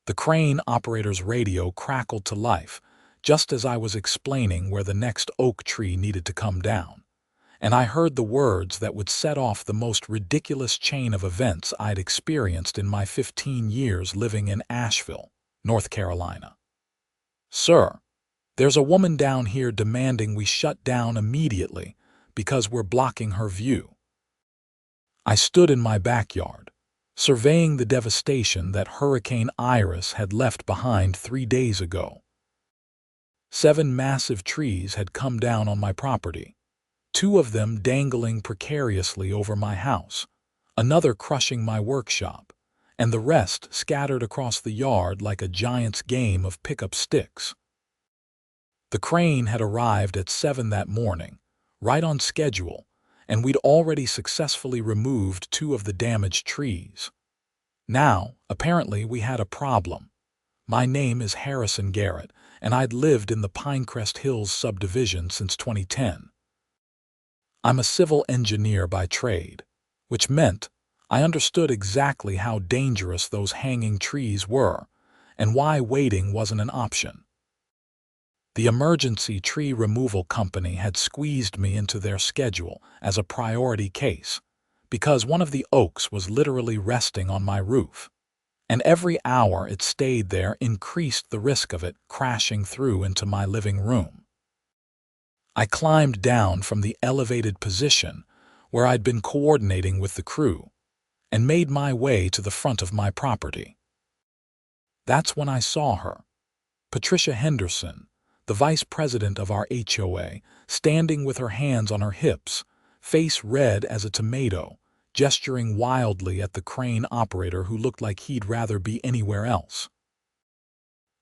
The crane operator's radio crackled to life, just as I was explaining where the next oak tree needed to come down, and I heard the words that would set off the most ridiculous chain of events I'd experienced in my 15 years living in Asheville, North Carolina. "Sir, there's a woman down here demanding we shut down immediately because we're blocking her view." I stood in my backyard, surveying the devastation that Hurricane Iris had left behind 3 days ago. 7 massive trees had come down on my property, 2 of them dangling precariously over my house, another crushing my workshop, and the rest scattered across the yard like a giant's game of pick-up sticks. The crane had arrived at 7 that morning, right on schedule, and we'd already successfully removed 2 of the damaged trees. Now, apparently, we had a problem. My name is Harrison Garrett, and I'd lived in the Pinecrest Hills subdivision since 2010. I'm a civil engineer by trade, which meant I understood exactly how dangerous those hanging trees were and why waiting wasn't an option. The emergency tree removal company had squeezed me into their schedule as a priority case because one of the oaks was literally resting on my roof, and every hour it stayed there increased the risk of it crashing through into my living room. I climbed down from the elevated position where I'd been coordinating with the crew and made my way to the front of my property. That's when I saw her, Patricia Henderson, the vice president of our HOA, standing with her hands on her hips, face red as a tomato, gesturing wildly at the crane operator who looked like he'd rather be anywhere else.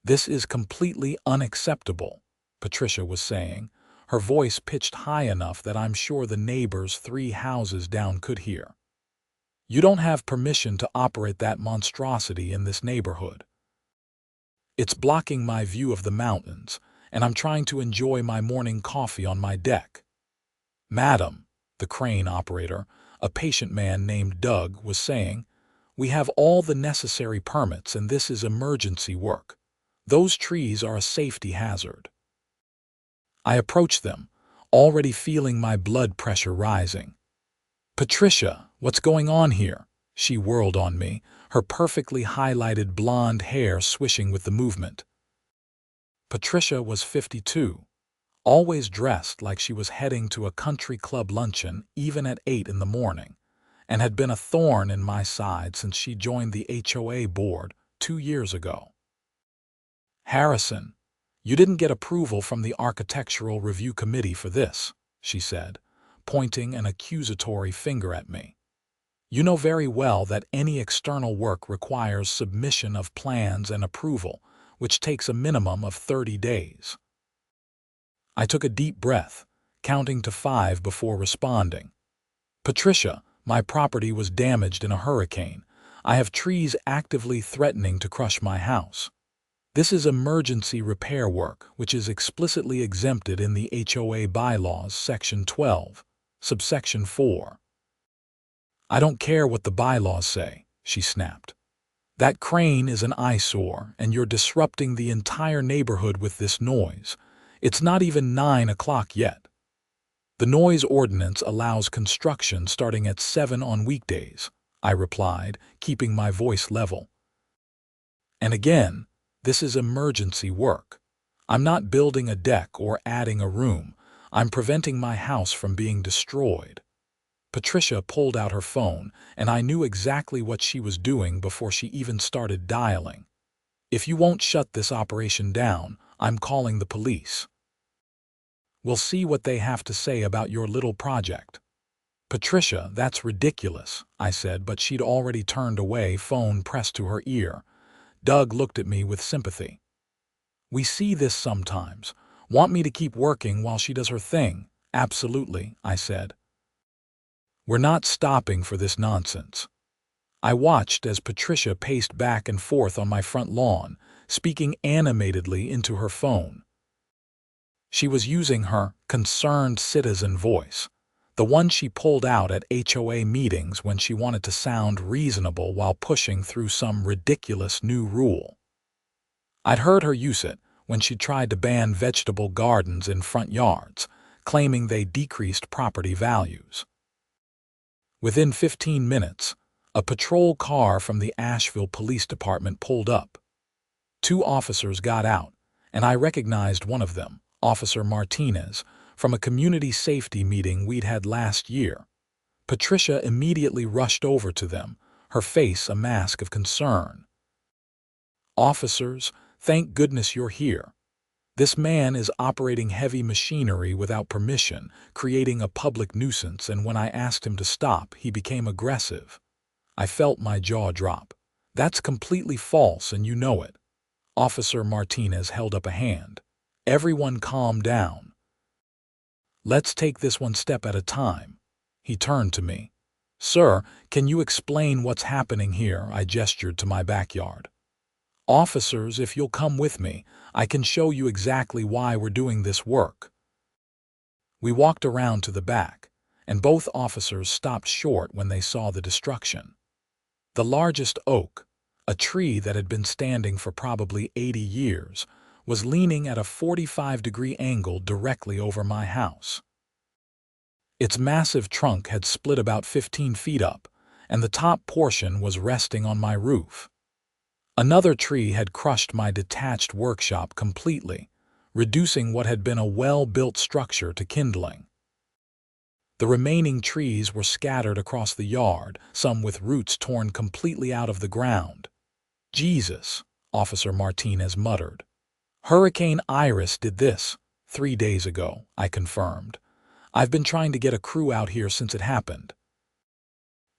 "This is completely unacceptable," Patricia was saying, her voice pitched high enough that I'm sure the neighbors 3 houses down could hear. "You don't have permission to operate that monstrosity in this neighborhood. It's blocking my view of the mountains, and I'm trying to enjoy my morning coffee on my deck." "Madam," the crane operator, a patient man named Doug, was saying, "we have all the necessary permits and this is emergency work. Those trees are a safety hazard." I approached them, already feeling my blood pressure rising. "Patricia, what's going on here?" She whirled on me, her perfectly highlighted blonde hair swishing with the movement. Patricia was 52, always dressed like she was heading to a country club luncheon even at 8 in the morning, and had been a thorn in my side since she joined the HOA board 2 years ago. "Harrison, you didn't get approval from the Architectural Review Committee for this," she said, pointing an accusatory finger at me. "You know very well that any external work requires submission of plans and approval, which takes a minimum of 30 days. I took a deep breath, counting to 5 before responding. "Patricia, my property was damaged in a hurricane. I have trees actively threatening to crush my house. This is emergency repair work, which is explicitly exempted in the HOA bylaws, Section 12, subsection 4. "I don't care what the bylaws say," she snapped. "That crane is an eyesore, and you're disrupting the entire neighborhood with this noise. It's not even 9 o'clock yet. The noise ordinance allows construction starting at 7 on weekdays," I replied, keeping my voice level. "And again, this is emergency work. I'm not building a deck or adding a room. I'm preventing my house from being destroyed." Patricia pulled out her phone, and I knew exactly what she was doing before she even started dialing. "If you won't shut this operation down, I'm calling the police. We'll see what they have to say about your little project." "Patricia, that's ridiculous," I said, but she'd already turned away, phone pressed to her ear. Doug looked at me with sympathy. "We see this sometimes. Want me to keep working while she does her thing?" "Absolutely," I said. "We're not stopping for this nonsense." I watched as Patricia paced back and forth on my front lawn, speaking animatedly into her phone. She was using her concerned citizen voice, the one she pulled out at HOA meetings when she wanted to sound reasonable while pushing through some ridiculous new rule. I'd heard her use it when she tried to ban vegetable gardens in front yards, claiming they decreased property values. Within 15 minutes, a patrol car from the Asheville Police Department pulled up. 2 officers got out, and I recognized one of them, Officer Martinez, from a community safety meeting we'd had last year. Patricia immediately rushed over to them, her face a mask of concern. "Officers, thank goodness you're here. This man is operating heavy machinery without permission, creating a public nuisance, and when I asked him to stop, he became aggressive." I felt my jaw drop. "That's completely false, and you know it." Officer Martinez held up a hand. "Everyone calm down. Let's take this one step at a time." He turned to me. "Sir, can you explain what's happening here?" I gestured to my backyard. "Officers, if you'll come with me, I can show you exactly why we're doing this work." We walked around to the back, and both officers stopped short when they saw the destruction. The largest oak, a tree that had been standing for probably 80 years, was leaning at a 45-degree angle directly over my house. Its massive trunk had split about 15 feet up, and the top portion was resting on my roof. Another tree had crushed my detached workshop completely, reducing what had been a well-built structure to kindling. The remaining trees were scattered across the yard, some with roots torn completely out of the ground. "Jesus," Officer Martinez muttered. "Hurricane Iris did this 3 days ago," I confirmed. "I've been trying to get a crew out here since it happened."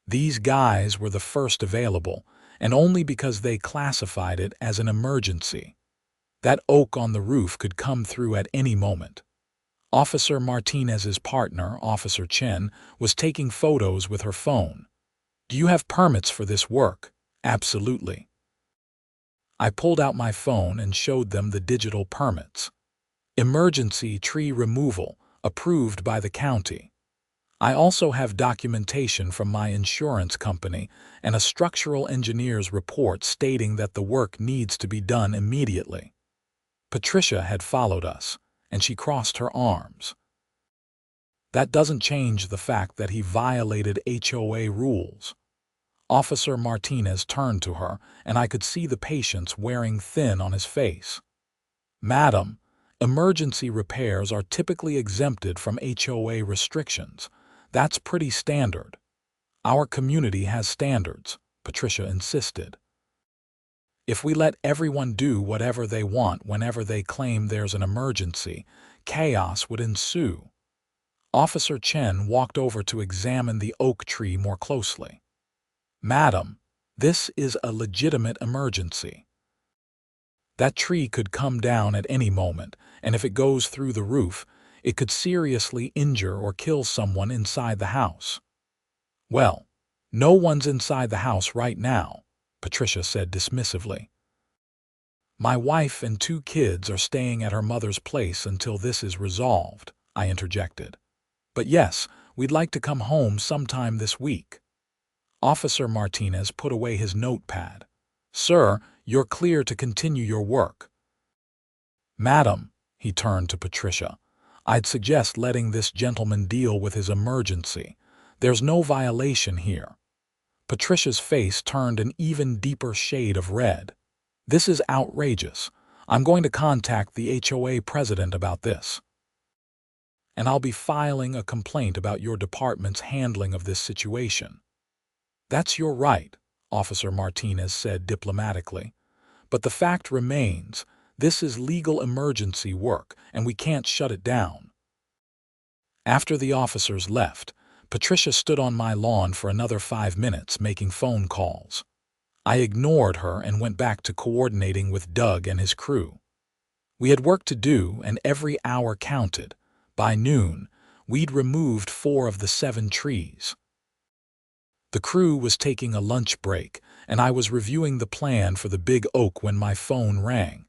These guys were the first available, and only because they classified it as an emergency. That oak on the roof could come through at any moment. Officer Martinez's partner, Officer Chen, was taking photos with her phone. "Do you have permits for this work?" "Absolutely." I pulled out my phone and showed them the digital permits. "Emergency tree removal, approved by the county." I also have documentation from my insurance company and a structural engineer's report stating that the work needs to be done immediately. Patricia had followed us, and she crossed her arms. "That doesn't change the fact that he violated HOA rules." Officer Martinez turned to her, and I could see the patience wearing thin on his face. "Madam, emergency repairs are typically exempted from HOA restrictions. That's pretty standard." "Our community has standards," Patricia insisted. "If we let everyone do whatever they want whenever they claim there's an emergency, chaos would ensue." Officer Chen walked over to examine the oak tree more closely. "Madam, this is a legitimate emergency. That tree could come down at any moment, and if it goes through the roof, it could seriously injure or kill someone inside the house." "Well, no one's inside the house right now," Patricia said dismissively. "My wife and 2 kids are staying at her mother's place until this is resolved," I interjected. "But yes, we'd like to come home sometime this week." Officer Martinez put away his notepad. "Sir, you're clear to continue your work." "Madam," he turned to Patricia, "I'd suggest letting this gentleman deal with his emergency. There's no violation here." Patricia's face turned an even deeper shade of red. "This is outrageous. I'm going to contact the HOA president about this. And I'll be filing a complaint about your department's handling of this situation." "That's your right," Officer Martinez said diplomatically. "But the fact remains, this is legal emergency work, and we can't shut it down." After the officers left, Patricia stood on my lawn for another 5 minutes making phone calls. I ignored her and went back to coordinating with Doug and his crew. We had work to do, and every hour counted. By noon, we'd removed 4 of the 7 trees. The crew was taking a lunch break, and I was reviewing the plan for the big oak when my phone rang.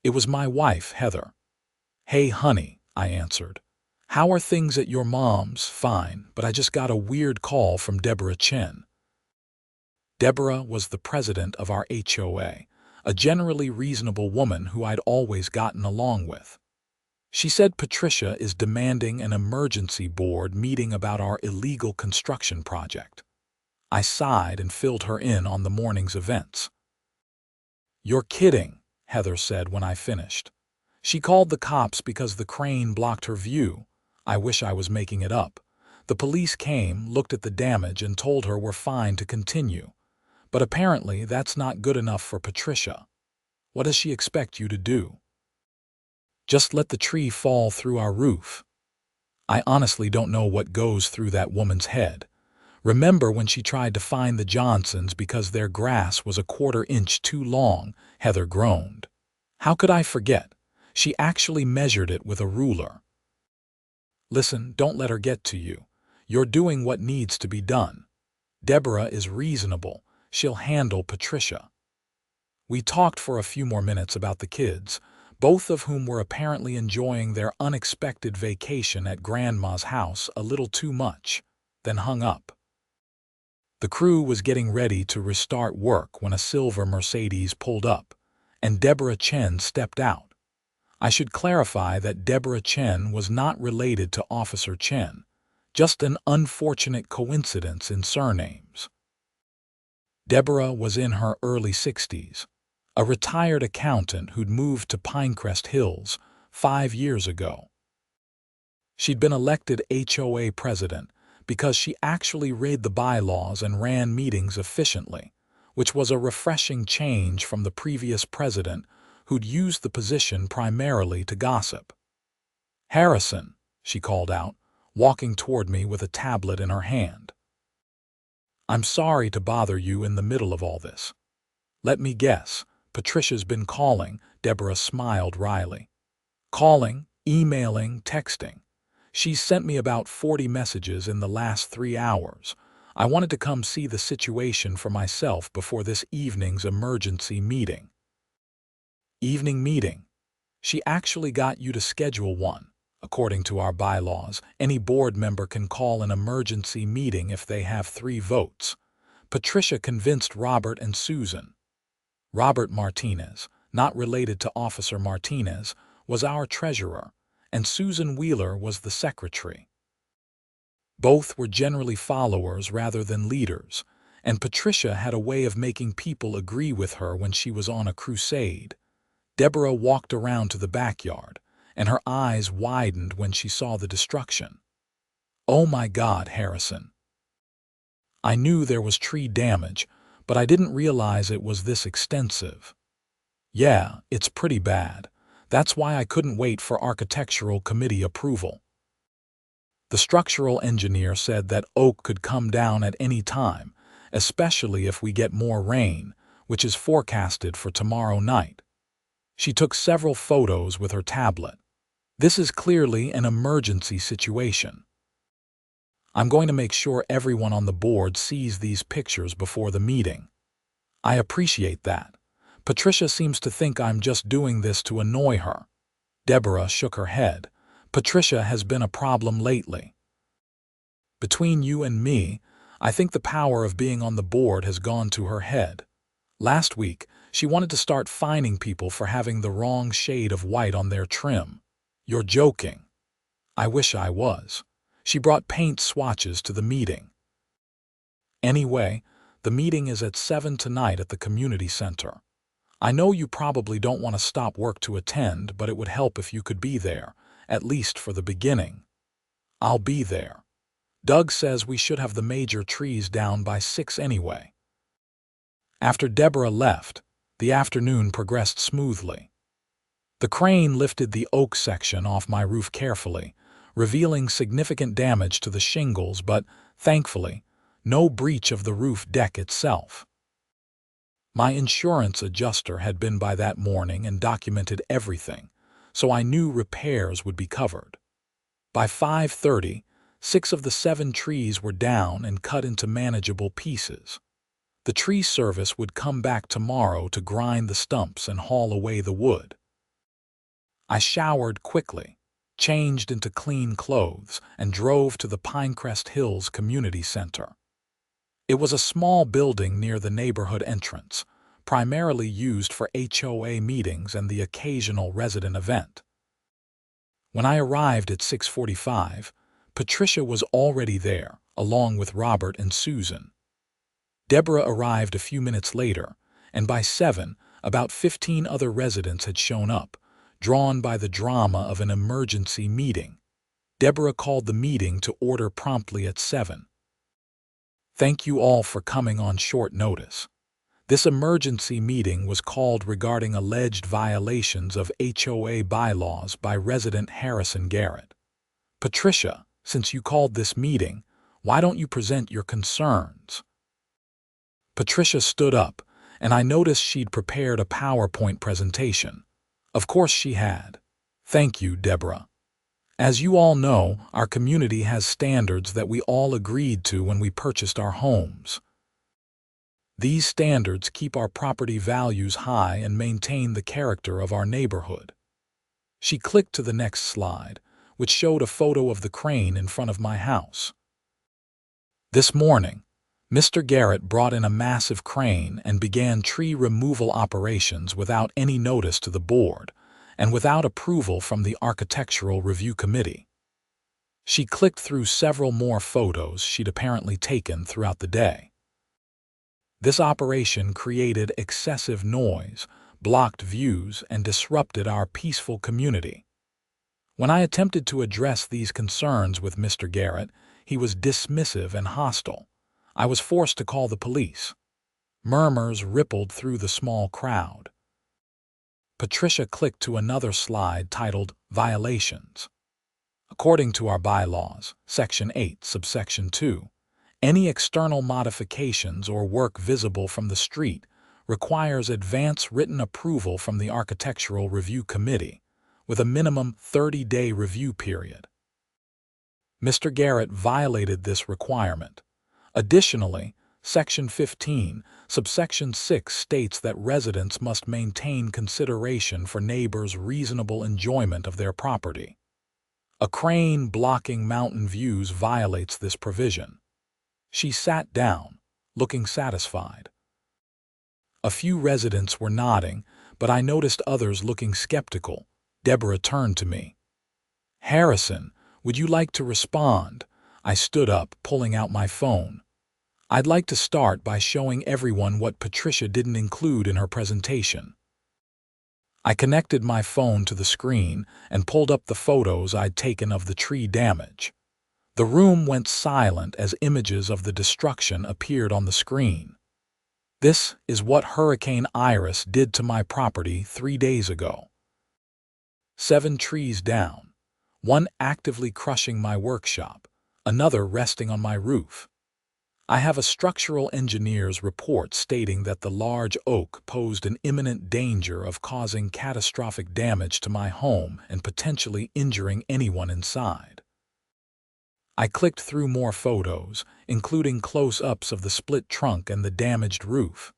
It was my wife, Heather. "Hey, honey," I answered. "How are things at your mom's?" "Fine, but I just got a weird call from Deborah Chen." Deborah was the president of our HOA, a generally reasonable woman who I'd always gotten along with. She said Patricia is demanding an emergency board meeting about our illegal construction project. I sighed and filled her in on the morning's events. "You're kidding," Heather said when I finished. "She called the cops because the crane blocked her view. I wish I was making it up. The police came, looked at the damage, and told her we're fine to continue. But apparently that's not good enough for Patricia. What does she expect you to do? Just let the tree fall through our roof?" I honestly don't know what goes through that woman's head. "Remember when she tried to fine the Johnsons because their grass was a quarter-inch too long?" Heather groaned. "How could I forget? She actually measured it with a ruler." "Listen, don't let her get to you. You're doing what needs to be done. Deborah is reasonable. She'll handle Patricia." We talked for a few more minutes about the kids, both of whom were apparently enjoying their unexpected vacation at Grandma's house a little too much, then hung up. The crew was getting ready to restart work when a silver Mercedes pulled up, and Deborah Chen stepped out. I should clarify that Deborah Chen was not related to Officer Chen, just an unfortunate coincidence in surnames. Deborah was in her early 60s, a retired accountant who'd moved to Pinecrest Hills 5 years ago. She'd been elected HOA president because she actually read the bylaws and ran meetings efficiently, which was a refreshing change from the previous president who'd used the position primarily to gossip. "Harrison," she called out, walking toward me with a tablet in her hand. "I'm sorry to bother you in the middle of all this. Let me guess, Patricia's been calling." Deborah smiled wryly. "Calling, emailing, texting. She's sent me about 40 messages in the last 3 hours. I wanted to come see the situation for myself before this evening's emergency meeting." "Evening meeting? She actually got you to schedule one. According to our bylaws, any board member can call an emergency meeting if they have 3 votes. Patricia convinced Robert and Susan. Robert Martinez, not related to Officer Martinez, was our treasurer, and Susan Wheeler was the secretary. Both were generally followers rather than leaders, and Patricia had a way of making people agree with her when she was on a crusade." Deborah walked around to the backyard, and her eyes widened when she saw the destruction. "Oh my God, Harrison. I knew there was tree damage, but I didn't realize it was this extensive." "Yeah, it's pretty bad. That's why I couldn't wait for architectural committee approval. The structural engineer said that oak could come down at any time, especially if we get more rain, which is forecasted for tomorrow night." She took several photos with her tablet. "This is clearly an emergency situation. I'm going to make sure everyone on the board sees these pictures before the meeting." "I appreciate that. Patricia seems to think I'm just doing this to annoy her." Deborah shook her head. "Patricia has been a problem lately. Between you and me, I think the power of being on the board has gone to her head. Last week, she wanted to start fining people for having the wrong shade of white on their trim." "You're joking." "I wish I was. She brought paint swatches to the meeting." "Anyway, the meeting is at 7 tonight at the community center. I know you probably don't want to stop work to attend, but it would help if you could be there, at least for the beginning." "I'll be there. Doug says we should have the major trees down by 6 anyway." After Deborah left, the afternoon progressed smoothly. The crane lifted the oak section off my roof carefully, revealing significant damage to the shingles but, thankfully, no breach of the roof deck itself. My insurance adjuster had been by that morning and documented everything, so I knew repairs would be covered. By 5:30, 6 of the 7 trees were down and cut into manageable pieces. The tree service would come back tomorrow to grind the stumps and haul away the wood. I showered quickly, changed into clean clothes, and drove to the Pinecrest Hills Community Center. It was a small building near the neighborhood entrance, primarily used for HOA meetings and the occasional resident event. When I arrived at 6:45, Patricia was already there, along with Robert and Susan. Deborah arrived a few minutes later, and by 7, about 15 other residents had shown up, drawn by the drama of an emergency meeting. Deborah called the meeting to order promptly at 7. "Thank you all for coming on short notice. This emergency meeting was called regarding alleged violations of HOA bylaws by resident Harrison Garrett. Patricia, since you called this meeting, why don't you present your concerns?" Patricia stood up, and I noticed she'd prepared a PowerPoint presentation. Of course she had. "Thank you, Deborah. As you all know, our community has standards that we all agreed to when we purchased our homes. These standards keep our property values high and maintain the character of our neighborhood." She clicked to the next slide, which showed a photo of the crane in front of my house. "This morning, Mr. Garrett brought in a massive crane and began tree removal operations without any notice to the board and without approval from the Architectural Review Committee." She clicked through several more photos she'd apparently taken throughout the day. "This operation created excessive noise, blocked views, and disrupted our peaceful community. When I attempted to address these concerns with Mr. Garrett, he was dismissive and hostile. I was forced to call the police." Murmurs rippled through the small crowd. Patricia clicked to another slide titled Violations. "According to our bylaws, Section 8, Subsection 2, any external modifications or work visible from the street requires advance written approval from the Architectural Review Committee, with a minimum 30-day review period. Mr. Garrett violated this requirement. Additionally, Section 15, Subsection 6 states that residents must maintain consideration for neighbors' reasonable enjoyment of their property. A crane blocking mountain views violates this provision." She sat down, looking satisfied. A few residents were nodding, but I noticed others looking skeptical. Deborah turned to me. "Harrison, would you like to respond?" I stood up, pulling out my phone. "I'd like to start by showing everyone what Patricia didn't include in her presentation." I connected my phone to the screen and pulled up the photos I'd taken of the tree damage. The room went silent as images of the destruction appeared on the screen. "This is what Hurricane Iris did to my property 3 days ago. 7 trees down, one actively crushing my workshop, another resting on my roof. I have a structural engineer's report stating that the large oak posed an imminent danger of causing catastrophic damage to my home and potentially injuring anyone inside." I clicked through more photos, including close-ups of the split trunk and the damaged roof.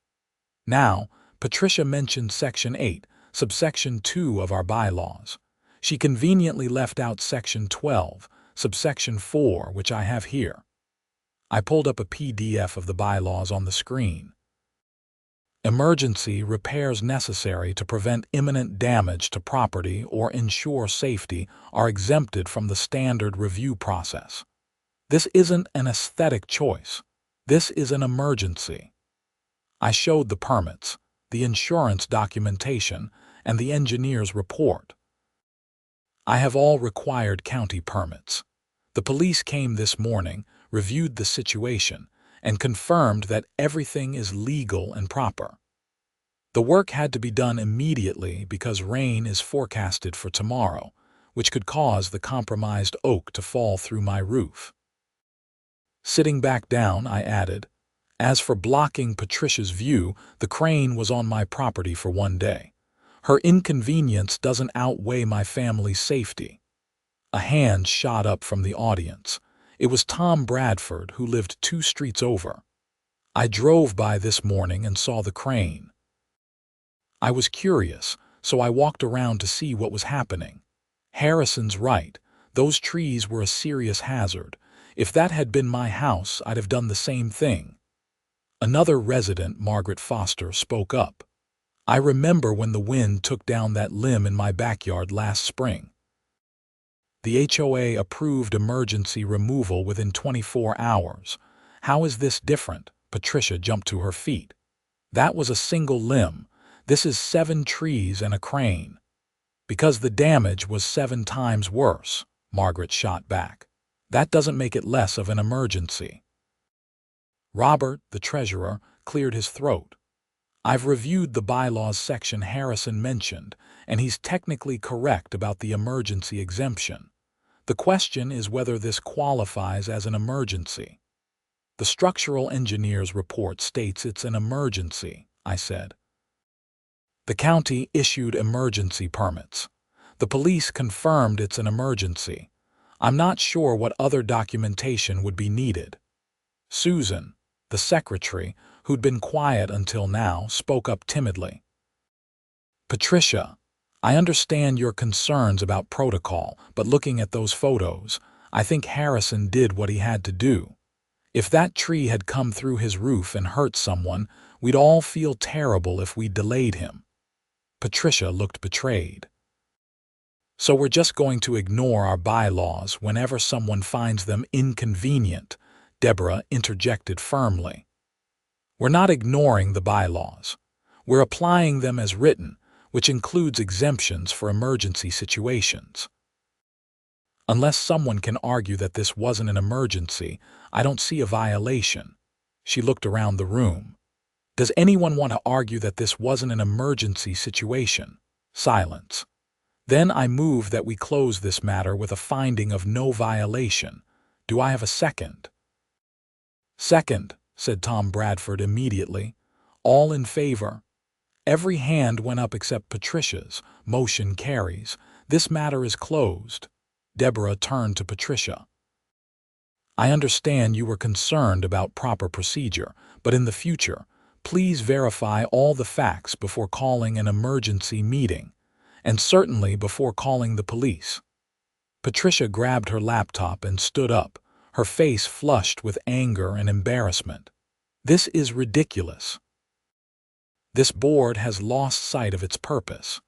Now, Patricia mentioned Section 8, Subsection 2 of our bylaws. She conveniently left out Section 12, Subsection 4, which I have here. I pulled up a PDF of the bylaws on the screen. "Emergency repairs necessary to prevent imminent damage to property or ensure safety are exempted from the standard review process. This isn't an aesthetic choice. This is an emergency." I showed the permits, the insurance documentation, and the engineer's report. "I have all required county permits. The police came this morning, reviewed the situation, and confirmed that everything is legal and proper. The work had to be done immediately because rain is forecasted for tomorrow, which could cause the compromised oak to fall through my roof." Sitting back down, I added, "As for blocking Patricia's view, the crane was on my property for 1 day. Her inconvenience doesn't outweigh my family's safety." A hand shot up from the audience. It was Tom Bradford, who lived 2 streets over. "I drove by this morning and saw the crane. I was curious, so I walked around to see what was happening. Harrison's right. Those trees were a serious hazard. If that had been my house, I'd have done the same thing." Another resident, Margaret Foster, spoke up. I remember when the wind took down that limb in my backyard last spring. The HOA approved emergency removal within 24 hours. How is this different? Patricia jumped to her feet. That was a single limb. This is 7 trees and a crane. Because the damage was 7 times worse, Margaret shot back. That doesn't make it less of an emergency. Robert, the treasurer, cleared his throat. I've reviewed the bylaws section Harrison mentioned, and he's technically correct about the emergency exemption. The question is whether this qualifies as an emergency. The structural engineer's report states it's an emergency, I said. The county issued emergency permits. The police confirmed it's an emergency. I'm not sure what other documentation would be needed. Susan, the secretary, who'd been quiet until now, spoke up timidly. Patricia, I understand your concerns about protocol, but looking at those photos, I think Harrison did what he had to do. If that tree had come through his roof and hurt someone, we'd all feel terrible if we delayed him. Patricia looked betrayed. So we're just going to ignore our bylaws whenever someone finds them inconvenient, Deborah interjected firmly. We're not ignoring the bylaws. We're applying them as written, which includes exemptions for emergency situations. Unless someone can argue that this wasn't an emergency, I don't see a violation. She looked around the room. Does anyone want to argue that this wasn't an emergency situation? Silence. Then I move that we close this matter with a finding of no violation. Do I have a second? Second, said Tom Bradford immediately. All in favor? Every hand went up except Patricia's. Motion carries. This matter is closed. Deborah turned to Patricia. I understand you were concerned about proper procedure, but in the future, please verify all the facts before calling an emergency meeting, and certainly before calling the police. Patricia grabbed her laptop and stood up, her face flushed with anger and embarrassment. This is ridiculous. This board has lost sight of its purpose.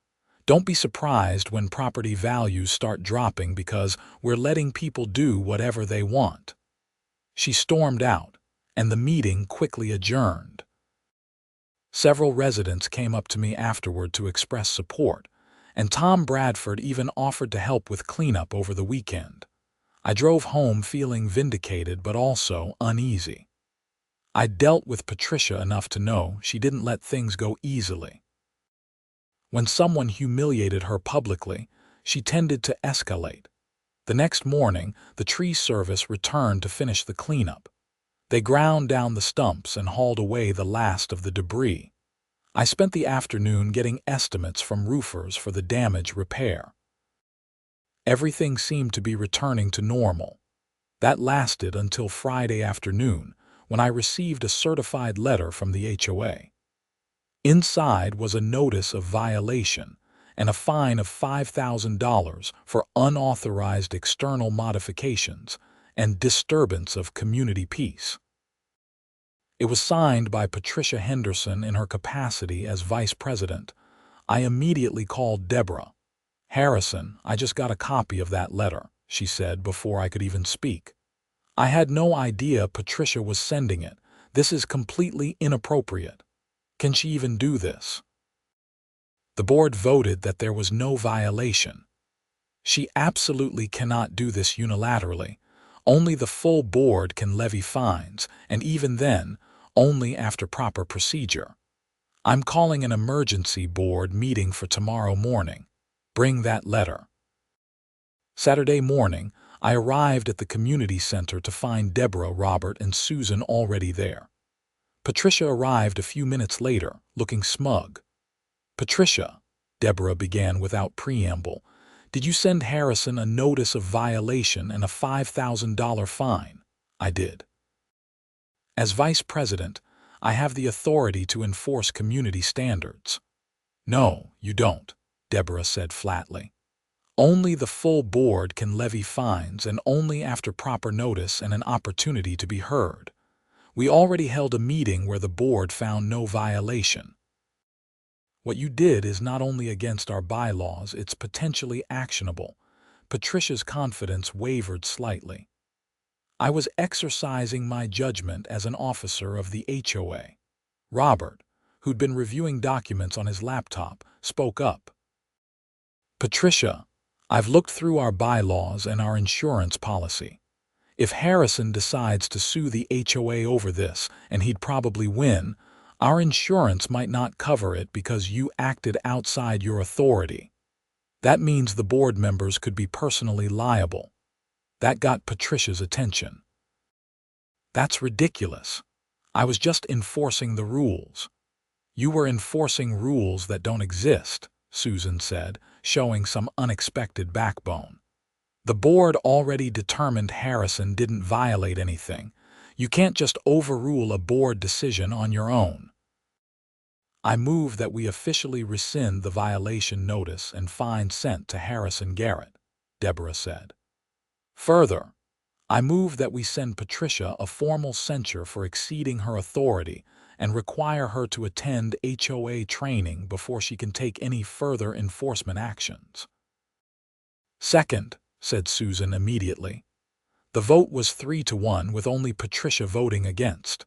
Don't be surprised when property values start dropping because we're letting people do whatever they want. She stormed out, and the meeting quickly adjourned. Several residents came up to me afterward to express support, and Tom Bradford even offered to help with cleanup over the weekend. I drove home feeling vindicated but also uneasy. I dealt with Patricia enough to know she didn't let things go easily. When someone humiliated her publicly, she tended to escalate. The next morning, the tree service returned to finish the cleanup. They ground down the stumps and hauled away the last of the debris. I spent the afternoon getting estimates from roofers for the damage repair. Everything seemed to be returning to normal. That lasted until Friday afternoon, when I received a certified letter from the HOA. Inside was a notice of violation and a fine of $5,000 for unauthorized external modifications and disturbance of community peace. It was signed by Patricia Henderson in her capacity as vice president. I immediately called Deborah. Harrison, I just got a copy of that letter, she said before I could even speak. I had no idea Patricia was sending it. This is completely inappropriate. Can she even do this? The board voted that there was no violation. She absolutely cannot do this unilaterally. Only the full board can levy fines, and even then, only after proper procedure. I'm calling an emergency board meeting for tomorrow morning. Bring that letter. Saturday morning, I arrived at the community center to find Deborah, Robert, and Susan already there. Patricia arrived a few minutes later, looking smug. Patricia, Deborah began without preamble, did you send Harrison a notice of violation and a $5,000 fine? I did. As vice president, I have the authority to enforce community standards. No, you don't, Deborah said flatly. Only the full board can levy fines and only after proper notice and an opportunity to be heard. We already held a meeting where the board found no violation. What you did is not only against our bylaws, it's potentially actionable. Patricia's confidence wavered slightly. I was exercising my judgment as an officer of the HOA. Robert, who'd been reviewing documents on his laptop, spoke up. Patricia, I've looked through our bylaws and our insurance policy. If Harrison decides to sue the HOA over this, and he'd probably win, our insurance might not cover it because you acted outside your authority. That means the board members could be personally liable. That got Patricia's attention. That's ridiculous. I was just enforcing the rules. You were enforcing rules that don't exist, Susan said, showing some unexpected backbone. The board already determined Harrison didn't violate anything. You can't just overrule a board decision on your own. I move that we officially rescind the violation notice and fine sent to Harrison Garrett, Deborah said. Further, I move that we send Patricia a formal censure for exceeding her authority and require her to attend HOA training before she can take any further enforcement actions. Second, said Susan immediately. The vote was 3-1 with only Patricia voting against.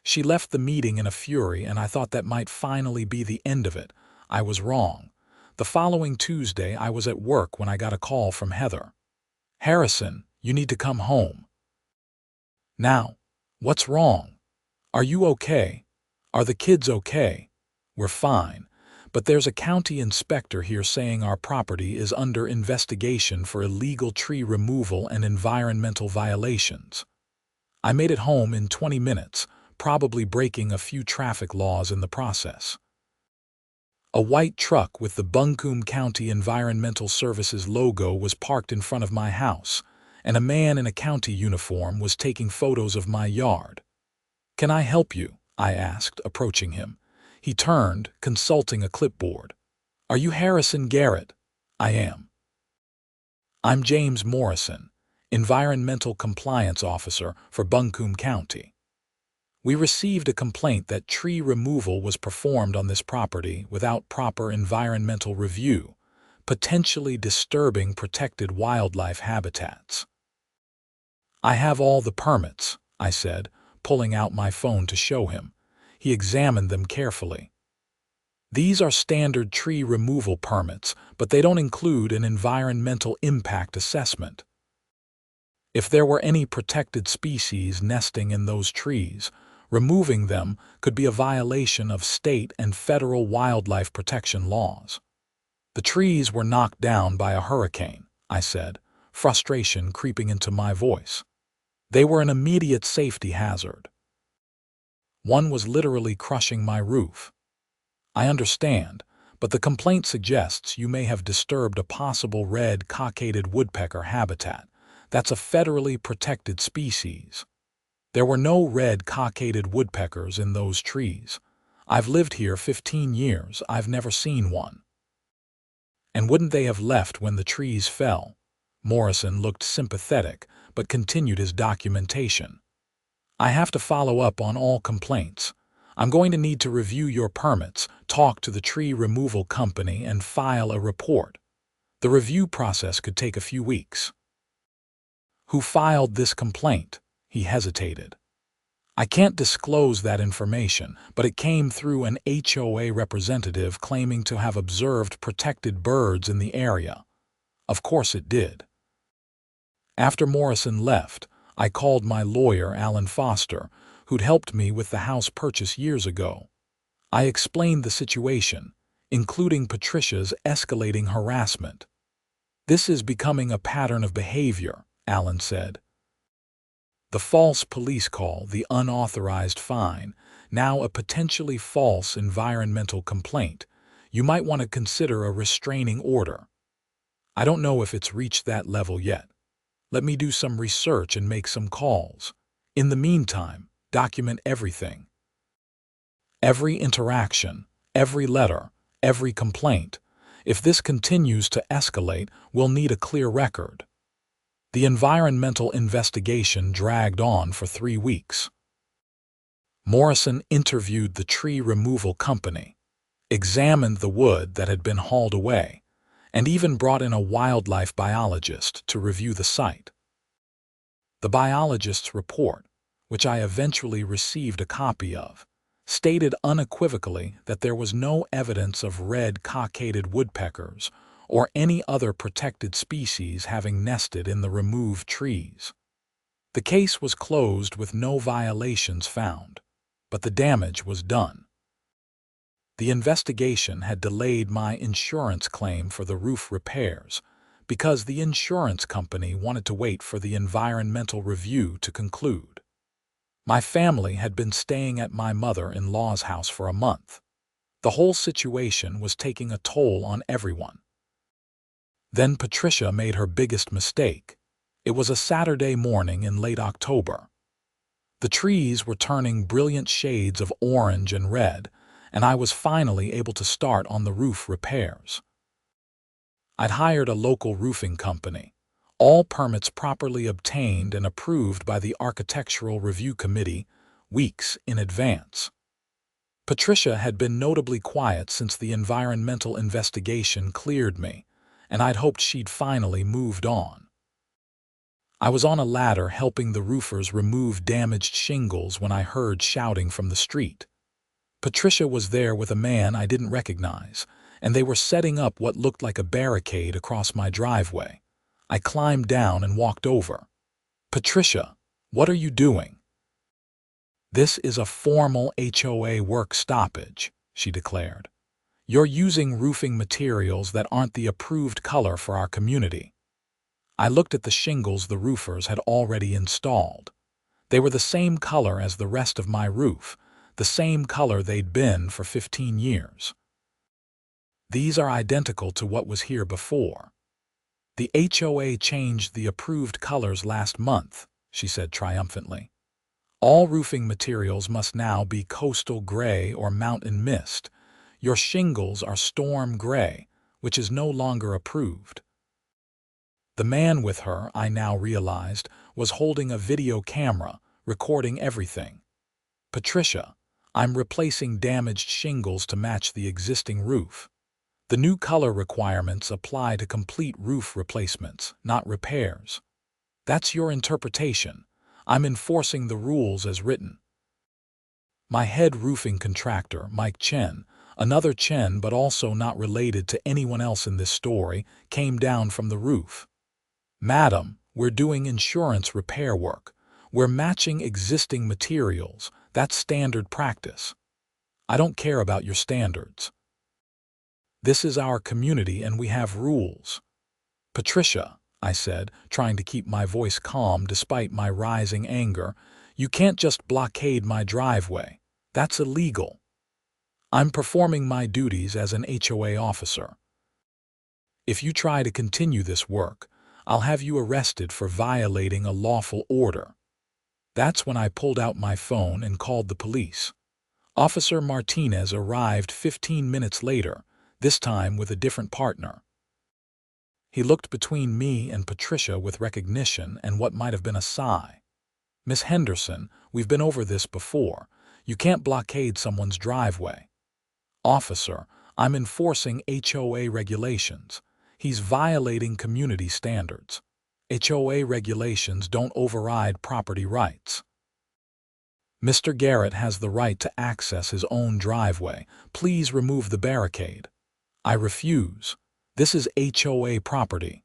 She left the meeting in a fury, and I thought that might finally be the end of it. I was wrong. The following Tuesday, I was at work when I got a call from Heather. Harrison, you need to come home. Now, what's wrong? Are you okay? Are the kids okay? We're fine, but there's a county inspector here saying our property is under investigation for illegal tree removal and environmental violations. I made it home in 20 minutes, probably breaking a few traffic laws in the process. A white truck with the Buncombe County Environmental Services logo was parked in front of my house, and a man in a county uniform was taking photos of my yard. Can I help you? I asked, approaching him. He turned, consulting a clipboard. Are you Harrison Garrett? I am. I'm James Morrison, Environmental Compliance Officer for Buncombe County. We received a complaint that tree removal was performed on this property without proper environmental review, potentially disturbing protected wildlife habitats. I have all the permits, I said, pulling out my phone to show him. He examined them carefully. These are standard tree removal permits, but they don't include an environmental impact assessment. If there were any protected species nesting in those trees, removing them could be a violation of state and federal wildlife protection laws. The trees were knocked down by a hurricane, I said, frustration creeping into my voice. They were an immediate safety hazard. One was literally crushing my roof. I understand, but the complaint suggests you may have disturbed a possible red cockaded woodpecker habitat. That's a federally protected species. There were no red cockaded woodpeckers in those trees. I've lived here 15 years. I've never seen one. And wouldn't they have left when the trees fell? Morrison looked sympathetic, but continued his documentation. I have to follow up on all complaints. I'm going to need to review your permits, talk to the tree removal company, and file a report. The review process could take a few weeks. Who filed this complaint? He hesitated. I can't disclose that information, but it came through an HOA representative claiming to have observed protected birds in the area. Of course it did. After Morrison left, I called my lawyer, Alan Foster, who'd helped me with the house purchase years ago. I explained the situation, including Patricia's escalating harassment. This is becoming a pattern of behavior, Alan said. The false police call, the unauthorized fine, now a potentially false environmental complaint. You might want to consider a restraining order. I don't know if it's reached that level yet. Let me do some research and make some calls. In the meantime, document everything. Every interaction, every letter, every complaint. If this continues to escalate, we'll need a clear record. The environmental investigation dragged on for 3 weeks. Morrison interviewed the tree removal company, examined the wood that had been hauled away, and even brought in a wildlife biologist to review the site. The biologist's report, which I eventually received a copy of, stated unequivocally that there was no evidence of red cockaded woodpeckers or any other protected species having nested in the removed trees. The case was closed with no violations found, but the damage was done. The investigation had delayed my insurance claim for the roof repairs because the insurance company wanted to wait for the environmental review to conclude. My family had been staying at my mother-in-law's house for a month. The whole situation was taking a toll on everyone. Then Patricia made her biggest mistake. It was a Saturday morning in late October. The trees were turning brilliant shades of orange and red, and I was finally able to start on the roof repairs. I'd hired a local roofing company, all permits properly obtained and approved by the Architectural Review Committee weeks in advance. Patricia had been notably quiet since the environmental investigation cleared me, and I'd hoped she'd finally moved on. I was on a ladder helping the roofers remove damaged shingles when I heard shouting from the street. Patricia was there with a man I didn't recognize, and they were setting up what looked like a barricade across my driveway. I climbed down and walked over. "Patricia, what are you doing?" "This is a formal HOA work stoppage," she declared. "You're using roofing materials that aren't the approved color for our community." I looked at the shingles the roofers had already installed. They were the same color as the rest of my roof, the same color they'd been for 15 years. "These are identical to what was here before. The HOA changed the approved colors last month," she said triumphantly. "All roofing materials must now be coastal gray or mountain mist. Your shingles are storm gray, which is no longer approved." The man with her, I now realized, was holding a video camera, recording everything. "Patricia, I'm replacing damaged shingles to match the existing roof. The new color requirements apply to complete roof replacements, not repairs. That's your interpretation. I'm enforcing the rules as written." My head roofing contractor, Mike Chen, another Chen but also not related to anyone else in this story, came down from the roof. "Madam, we're doing insurance repair work. We're matching existing materials. That's standard practice. I don't care about your standards. This is our community and we have rules." "Patricia," I said, trying to keep my voice calm despite my rising anger, "you can't just blockade my driveway. That's illegal. I'm performing my duties as an HOA officer. If you try to continue this work, I'll have you arrested for violating a lawful order." That's when I pulled out my phone and called the police. Officer Martinez arrived 15 minutes later, this time with a different partner. He looked between me and Patricia with recognition and what might have been a sigh. "Miss Henderson, we've been over this before. You can't blockade someone's driveway." "Officer, I'm enforcing HOA regulations. He's violating community standards. HOA regulations don't override property rights." "Mr. Garrett has the right to access his own driveway. Please remove the barricade." "I refuse. This is HOA property."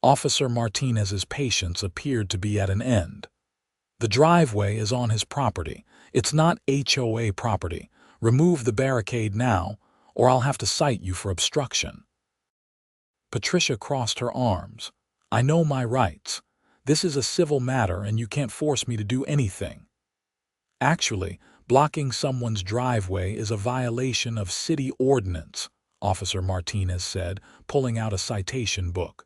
Officer Martinez's patience appeared to be at an end. "The driveway is on his property. It's not HOA property. Remove the barricade now, or I'll have to cite you for obstruction." Patricia crossed her arms. "I know my rights. This is a civil matter and you can't force me to do anything." "Actually, blocking someone's driveway is a violation of city ordinance," Officer Martinez said, pulling out a citation book.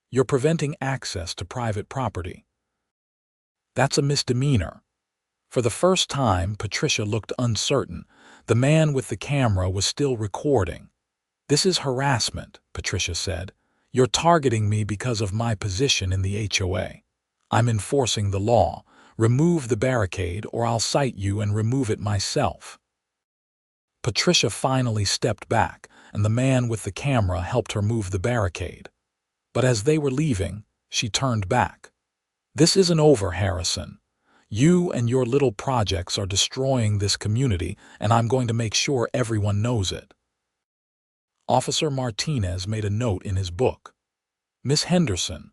"You're preventing access to private property." "That's a misdemeanor." For the first time, Patricia looked uncertain. The man with the camera was still recording. "This is harassment," Patricia said. "You're targeting me because of my position in the HOA. I'm enforcing the law. Remove the barricade or I'll cite you and remove it myself." Patricia finally stepped back, and the man with the camera helped her move the barricade. But as they were leaving, she turned back. "This isn't over, Harrison. You and your little projects are destroying this community, and I'm going to make sure everyone knows it." Officer Martinez made a note in his book. "Miss Henderson,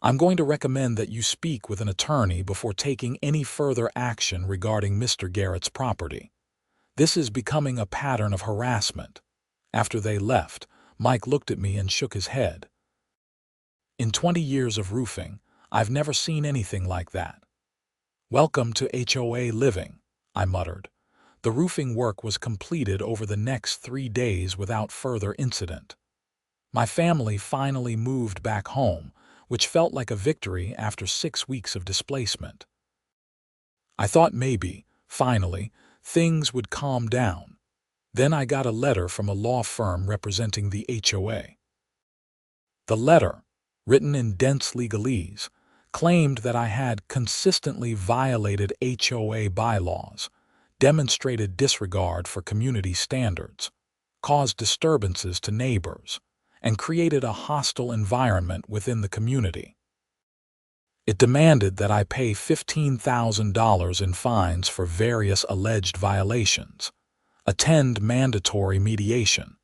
I'm going to recommend that you speak with an attorney before taking any further action regarding Mr. Garrett's property. This is becoming a pattern of harassment." After they left, Mike looked at me and shook his head. "In 20 years of roofing, I've never seen anything like that." "Welcome to HOA living," I muttered. The roofing work was completed over the next 3 days without further incident. My family finally moved back home, which felt like a victory after 6 weeks of displacement. I thought maybe, finally, things would calm down. Then I got a letter from a law firm representing the HOA. The letter, written in dense legalese, claimed that I had consistently violated HOA bylaws, demonstrated disregard for community standards, caused disturbances to neighbors, and created a hostile environment within the community. It demanded that I pay $15,000 in fines for various alleged violations, attend mandatory mediation,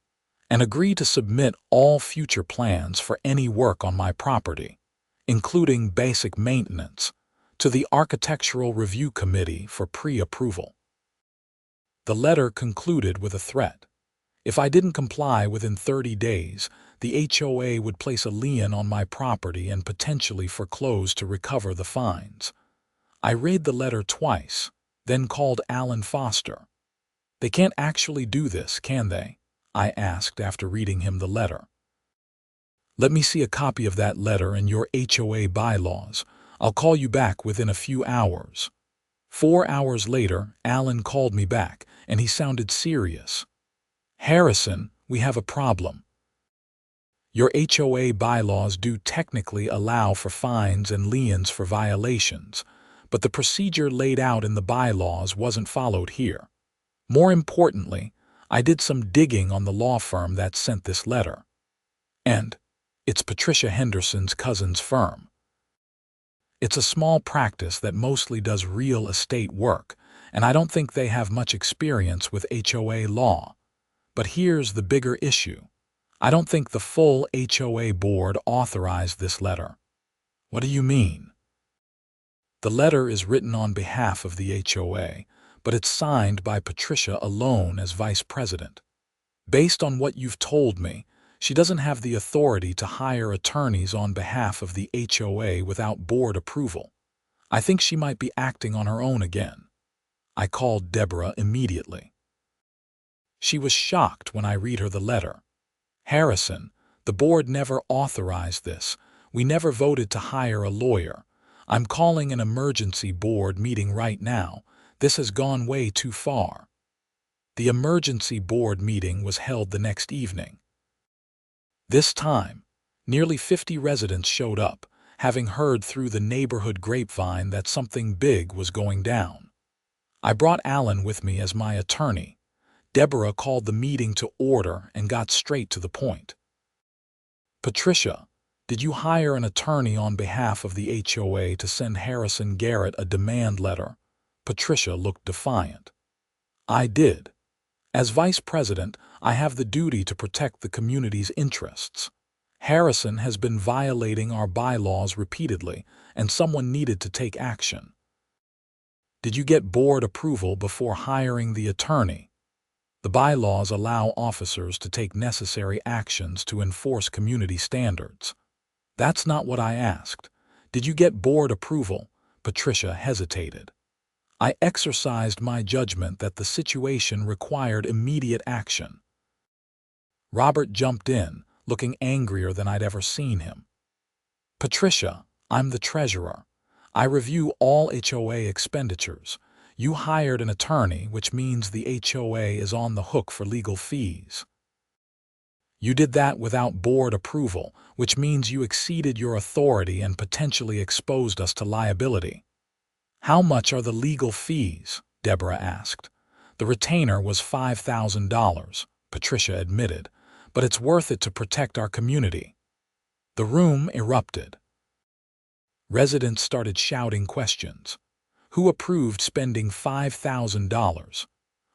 and agree to submit all future plans for any work on my property, including basic maintenance, to the Architectural Review Committee for pre-approval. The letter concluded with a threat. If I didn't comply within 30 days, the HOA would place a lien on my property and potentially foreclose to recover the fines. I read the letter twice, then called Alan Foster. "They can't actually do this, can they?" I asked after reading him the letter. "Let me see a copy of that letter and your HOA bylaws. I'll call you back within a few hours." 4 hours later, Alan called me back, and he sounded serious. "Harrison, we have a problem. Your HOA bylaws do technically allow for fines and liens for violations, but the procedure laid out in the bylaws wasn't followed here. More importantly, I did some digging on the law firm that sent this letter. And it's Patricia Henderson's cousin's firm. It's a small practice that mostly does real estate work, and I don't think they have much experience with HOA law. But here's the bigger issue. I don't think the full HOA board authorized this letter." "What do you mean?" "The letter is written on behalf of the HOA, but it's signed by Patricia alone as vice president. Based on what you've told me, she doesn't have the authority to hire attorneys on behalf of the HOA without board approval. I think she might be acting on her own again." I called Deborah immediately. She was shocked when I read her the letter. "Harrison, the board never authorized this. We never voted to hire a lawyer. I'm calling an emergency board meeting right now. This has gone way too far." The emergency board meeting was held the next evening. This time, nearly 50 residents showed up, having heard through the neighborhood grapevine that something big was going down. I brought Alan with me as my attorney. Deborah called the meeting to order and got straight to the point. "Patricia, did you hire an attorney on behalf of the HOA to send Harrison Garrett a demand letter?" Patricia looked defiant. "I did. As vice president, I have the duty to protect the community's interests. Harrison has been violating our bylaws repeatedly, and someone needed to take action." "Did you get board approval before hiring the attorney?" "The bylaws allow officers to take necessary actions to enforce community standards." "That's not what I asked. Did you get board approval?" Patricia hesitated. I exercised my judgment that the situation required immediate action. Robert jumped in, looking angrier than I'd ever seen him. "Patricia, I'm the treasurer. I review all HOA expenditures. You hired an attorney, which means the HOA is on the hook for legal fees. You did that without board approval, which means you exceeded your authority and potentially exposed us to liability." "How much are the legal fees?" Deborah asked. "The retainer was $5,000, Patricia admitted, "but it's worth it to protect our community." The room erupted. Residents started shouting questions. Who approved spending $5,000?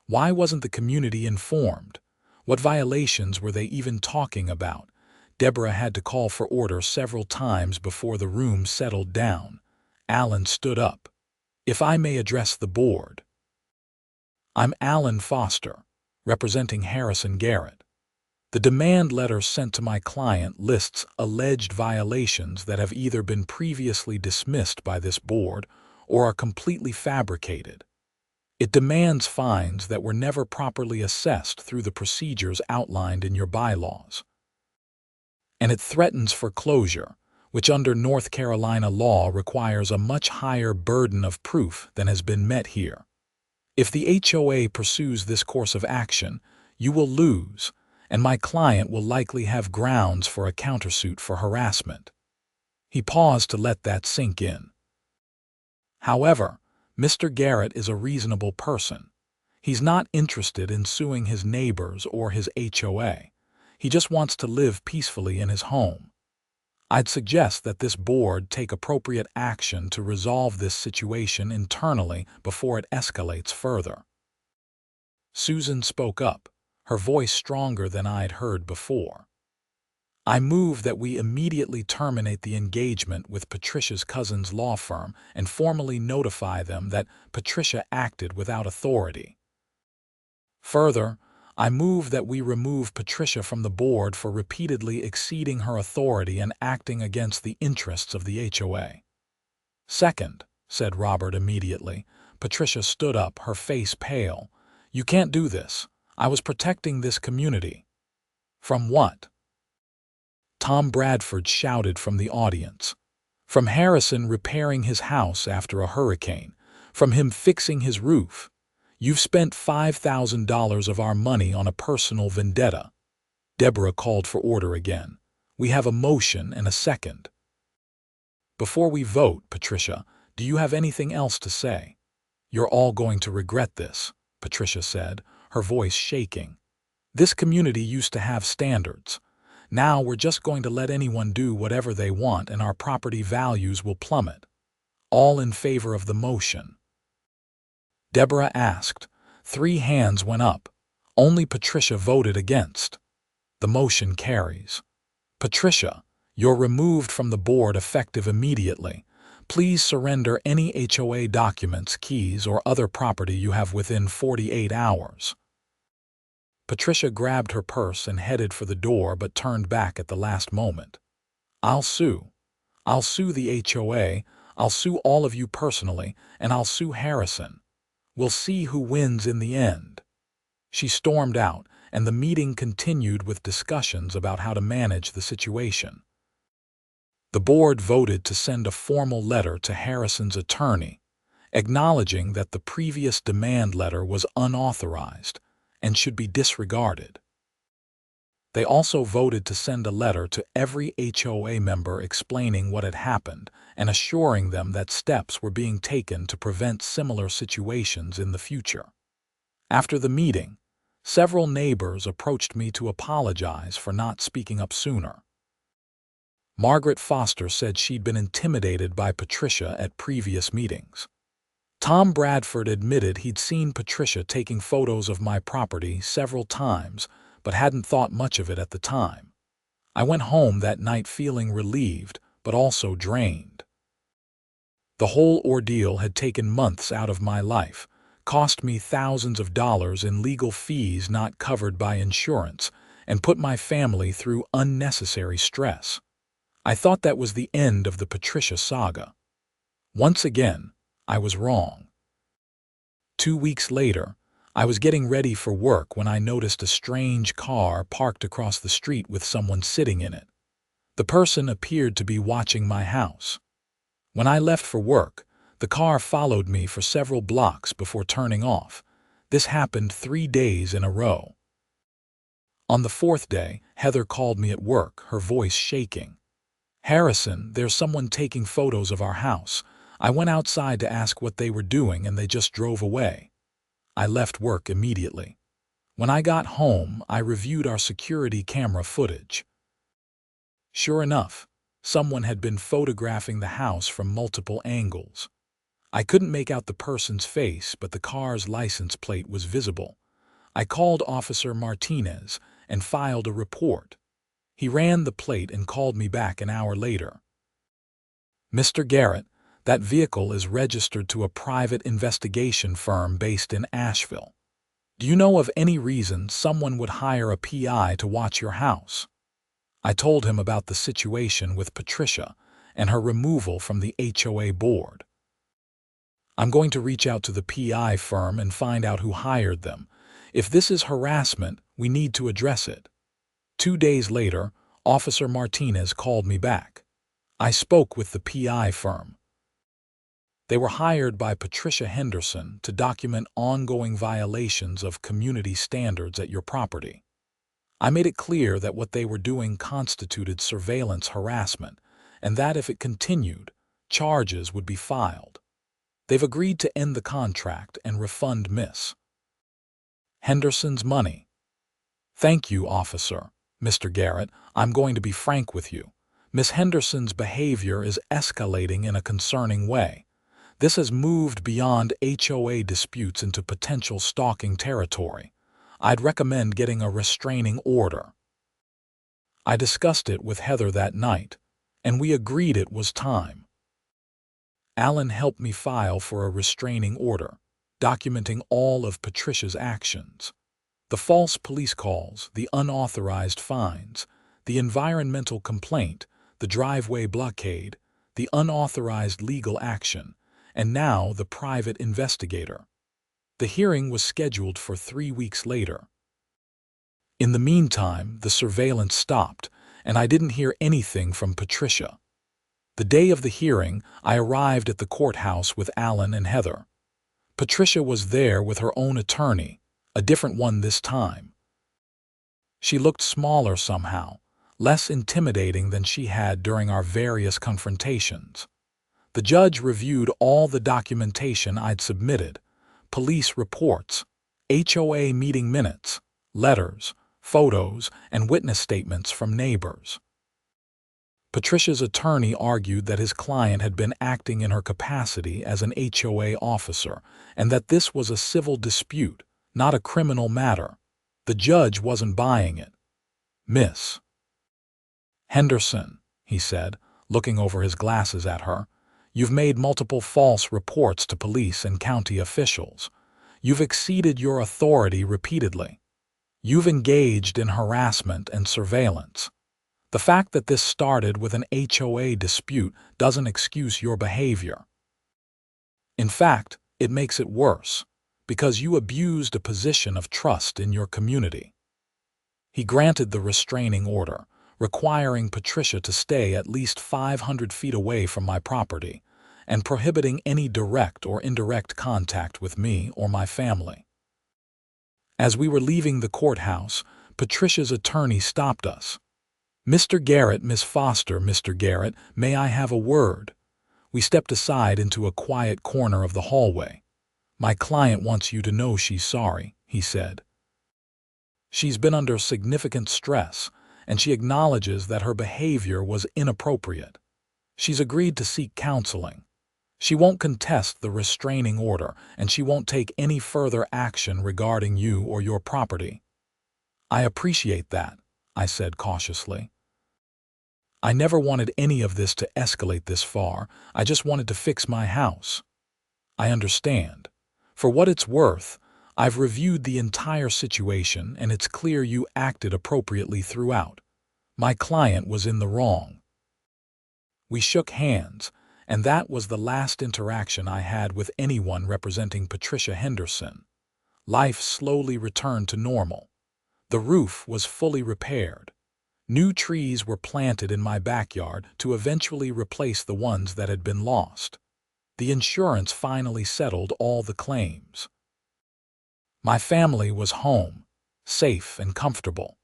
Why wasn't the community informed? What violations were they even talking about? Deborah had to call for order several times before the room settled down. Alan stood up. "If I may address the board." "I'm Alan Foster, representing Harrison Garrett. The demand letter sent to my client lists alleged violations that have either been previously dismissed by this board or are completely fabricated. It demands fines that were never properly assessed through the procedures outlined in your bylaws. And it threatens foreclosure, which under North Carolina law requires a much higher burden of proof than has been met here. If the HOA pursues this course of action, you will lose, and my client will likely have grounds for a countersuit for harassment." He paused to let that sink in. However, Mr. Garrett is a reasonable person. He's not interested in suing his neighbors or his HOA. He just wants to live peacefully in his home. I'd suggest that this board take appropriate action to resolve this situation internally before it escalates further. Susan spoke up, her voice stronger than I'd heard before. "I move that we immediately terminate the engagement with Patricia's cousin's law firm and formally notify them that Patricia acted without authority. Further, I move that we remove Patricia from the board for repeatedly exceeding her authority and acting against the interests of the HOA." "Second," said Robert immediately. Patricia stood up, her face pale. "You can't do this. I was protecting this community." "From what?" Tom Bradford shouted from the audience. "From Harrison repairing his house after a hurricane. From him fixing his roof. You've spent $5,000 of our money on a personal vendetta." Deborah called for order again. "We have a motion and a second." "Before we vote, Patricia, do you have anything else to say?" "You're all going to regret this," Patricia said, her voice shaking. "This community used to have standards. Now we're just going to let anyone do whatever they want and our property values will plummet." "All in favor of the motion?" Deborah asked. 3 hands went up. Only Patricia voted against. The motion carries. "Patricia, you're removed from the board effective immediately. Please surrender any HOA documents, keys, or other property you have within 48 hours. Patricia grabbed her purse and headed for the door but turned back at the last moment. "I'll sue. I'll sue the HOA, I'll sue all of you personally, and I'll sue Harrison. We'll see who wins in the end." She stormed out, and the meeting continued with discussions about how to manage the situation. The board voted to send a formal letter to Harrison's attorney, acknowledging that the previous demand letter was unauthorized and should be disregarded. They also voted to send a letter to every HOA member explaining what had happened and assuring them that steps were being taken to prevent similar situations in the future. After the meeting, several neighbors approached me to apologize for not speaking up sooner. Margaret Foster said she'd been intimidated by Patricia at previous meetings. Tom Bradford admitted he'd seen Patricia taking photos of my property several times, but hadn't thought much of it at the time. I went home that night feeling relieved, but also drained. The whole ordeal had taken months out of my life, cost me thousands of dollars in legal fees not covered by insurance, and put my family through unnecessary stress. I thought that was the end of the Patricia saga. Once again, I was wrong. 2 weeks later, I was getting ready for work when I noticed a strange car parked across the street with someone sitting in it. The person appeared to be watching my house. When I left for work, the car followed me for several blocks before turning off. This happened 3 days in a row. On the 4th day, Heather called me at work, her voice shaking. "Harrison, there's someone taking photos of our house. I went outside to ask what they were doing and they just drove away. I left work immediately. When I got home, I reviewed our security camera footage. Sure enough, someone had been photographing the house from multiple angles. I couldn't make out the person's face, but the car's license plate was visible. I called Officer Martinez and filed a report. He ran the plate and called me back an hour later. "Mr. Garrett, that vehicle is registered to a private investigation firm based in Asheville. Do you know of any reason someone would hire a PI to watch your house?" I told him about the situation with Patricia and her removal from the HOA board. "I'm going to reach out to the PI firm and find out who hired them. If this is harassment, we need to address it." 2 days later, Officer Martinez called me back. I spoke with the PI firm. They were hired by Patricia Henderson to document ongoing violations of community standards at your property. I made it clear that what they were doing constituted surveillance harassment, and that if it continued, charges would be filed. They've agreed to end the contract and refund Miss Henderson's money. "Thank you, officer. Mr. Garrett, I'm going to be frank with you. Miss Henderson's behavior is escalating in a concerning way. This has moved beyond HOA disputes into potential stalking territory. I'd recommend getting a restraining order." I discussed it with Heather that night, and we agreed it was time. Alan helped me file for a restraining order, documenting all of Patricia's actions. The false police calls, the unauthorized fines, the environmental complaint, the driveway blockade, the unauthorized legal action, and now the private investigator. The hearing was scheduled for 3 weeks later. In the meantime, the surveillance stopped, and I didn't hear anything from Patricia. The day of the hearing, I arrived at the courthouse with Alan and Heather. Patricia was there with her own attorney, a different one this time. She looked smaller somehow, less intimidating than she had during our various confrontations. The judge reviewed all the documentation I'd submitted: police reports, HOA meeting minutes, letters, photos, and witness statements from neighbors. Patricia's attorney argued that his client had been acting in her capacity as an HOA officer and that this was a civil dispute, not a criminal matter. The judge wasn't buying it. "Miss Henderson," he said, looking over his glasses at her, "you've made multiple false reports to police and county officials. You've exceeded your authority repeatedly. You've engaged in harassment and surveillance. The fact that this started with an HOA dispute doesn't excuse your behavior. In fact, it makes it worse, because you abused a position of trust in your community." He granted the restraining order, requiring Patricia to stay at least 500 feet away from my property and prohibiting any direct or indirect contact with me or my family. As we were leaving the courthouse, Patricia's attorney stopped us. "Mr. Garrett, Miss Foster, Mr. Garrett, may I have a word?" We stepped aside into a quiet corner of the hallway. "My client wants you to know she's sorry," he said. "She's been under significant stress, and she acknowledges that her behavior was inappropriate. She's agreed to seek counseling. She won't contest the restraining order, and she won't take any further action regarding you or your property." "I appreciate that," I said cautiously. "I never wanted any of this to escalate this far. I just wanted to fix my house." "I understand. For what it's worth, I've reviewed the entire situation and it's clear you acted appropriately throughout. My client was in the wrong." We shook hands, and that was the last interaction I had with anyone representing Patricia Henderson. Life slowly returned to normal. The roof was fully repaired. New trees were planted in my backyard to eventually replace the ones that had been lost. The insurance finally settled all the claims. My family was home, safe and comfortable.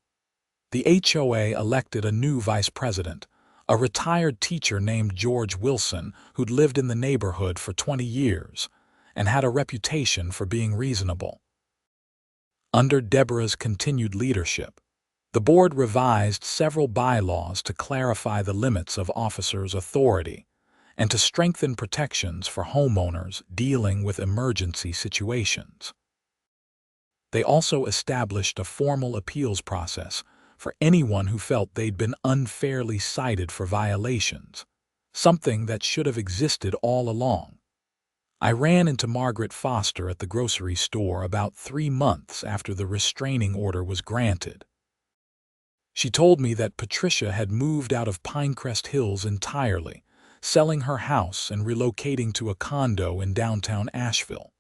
The HOA elected a new vice president, a retired teacher named George Wilson who'd lived in the neighborhood for 20 years and had a reputation for being reasonable. Under Deborah's continued leadership, the board revised several bylaws to clarify the limits of officers' authority and to strengthen protections for homeowners dealing with emergency situations. They also established a formal appeals process for anyone who felt they'd been unfairly cited for violations, something that should have existed all along. I ran into Margaret Foster at the grocery store about 3 months after the restraining order was granted. She told me that Patricia had moved out of Pinecrest Hills entirely, selling her house and relocating to a condo in downtown Asheville.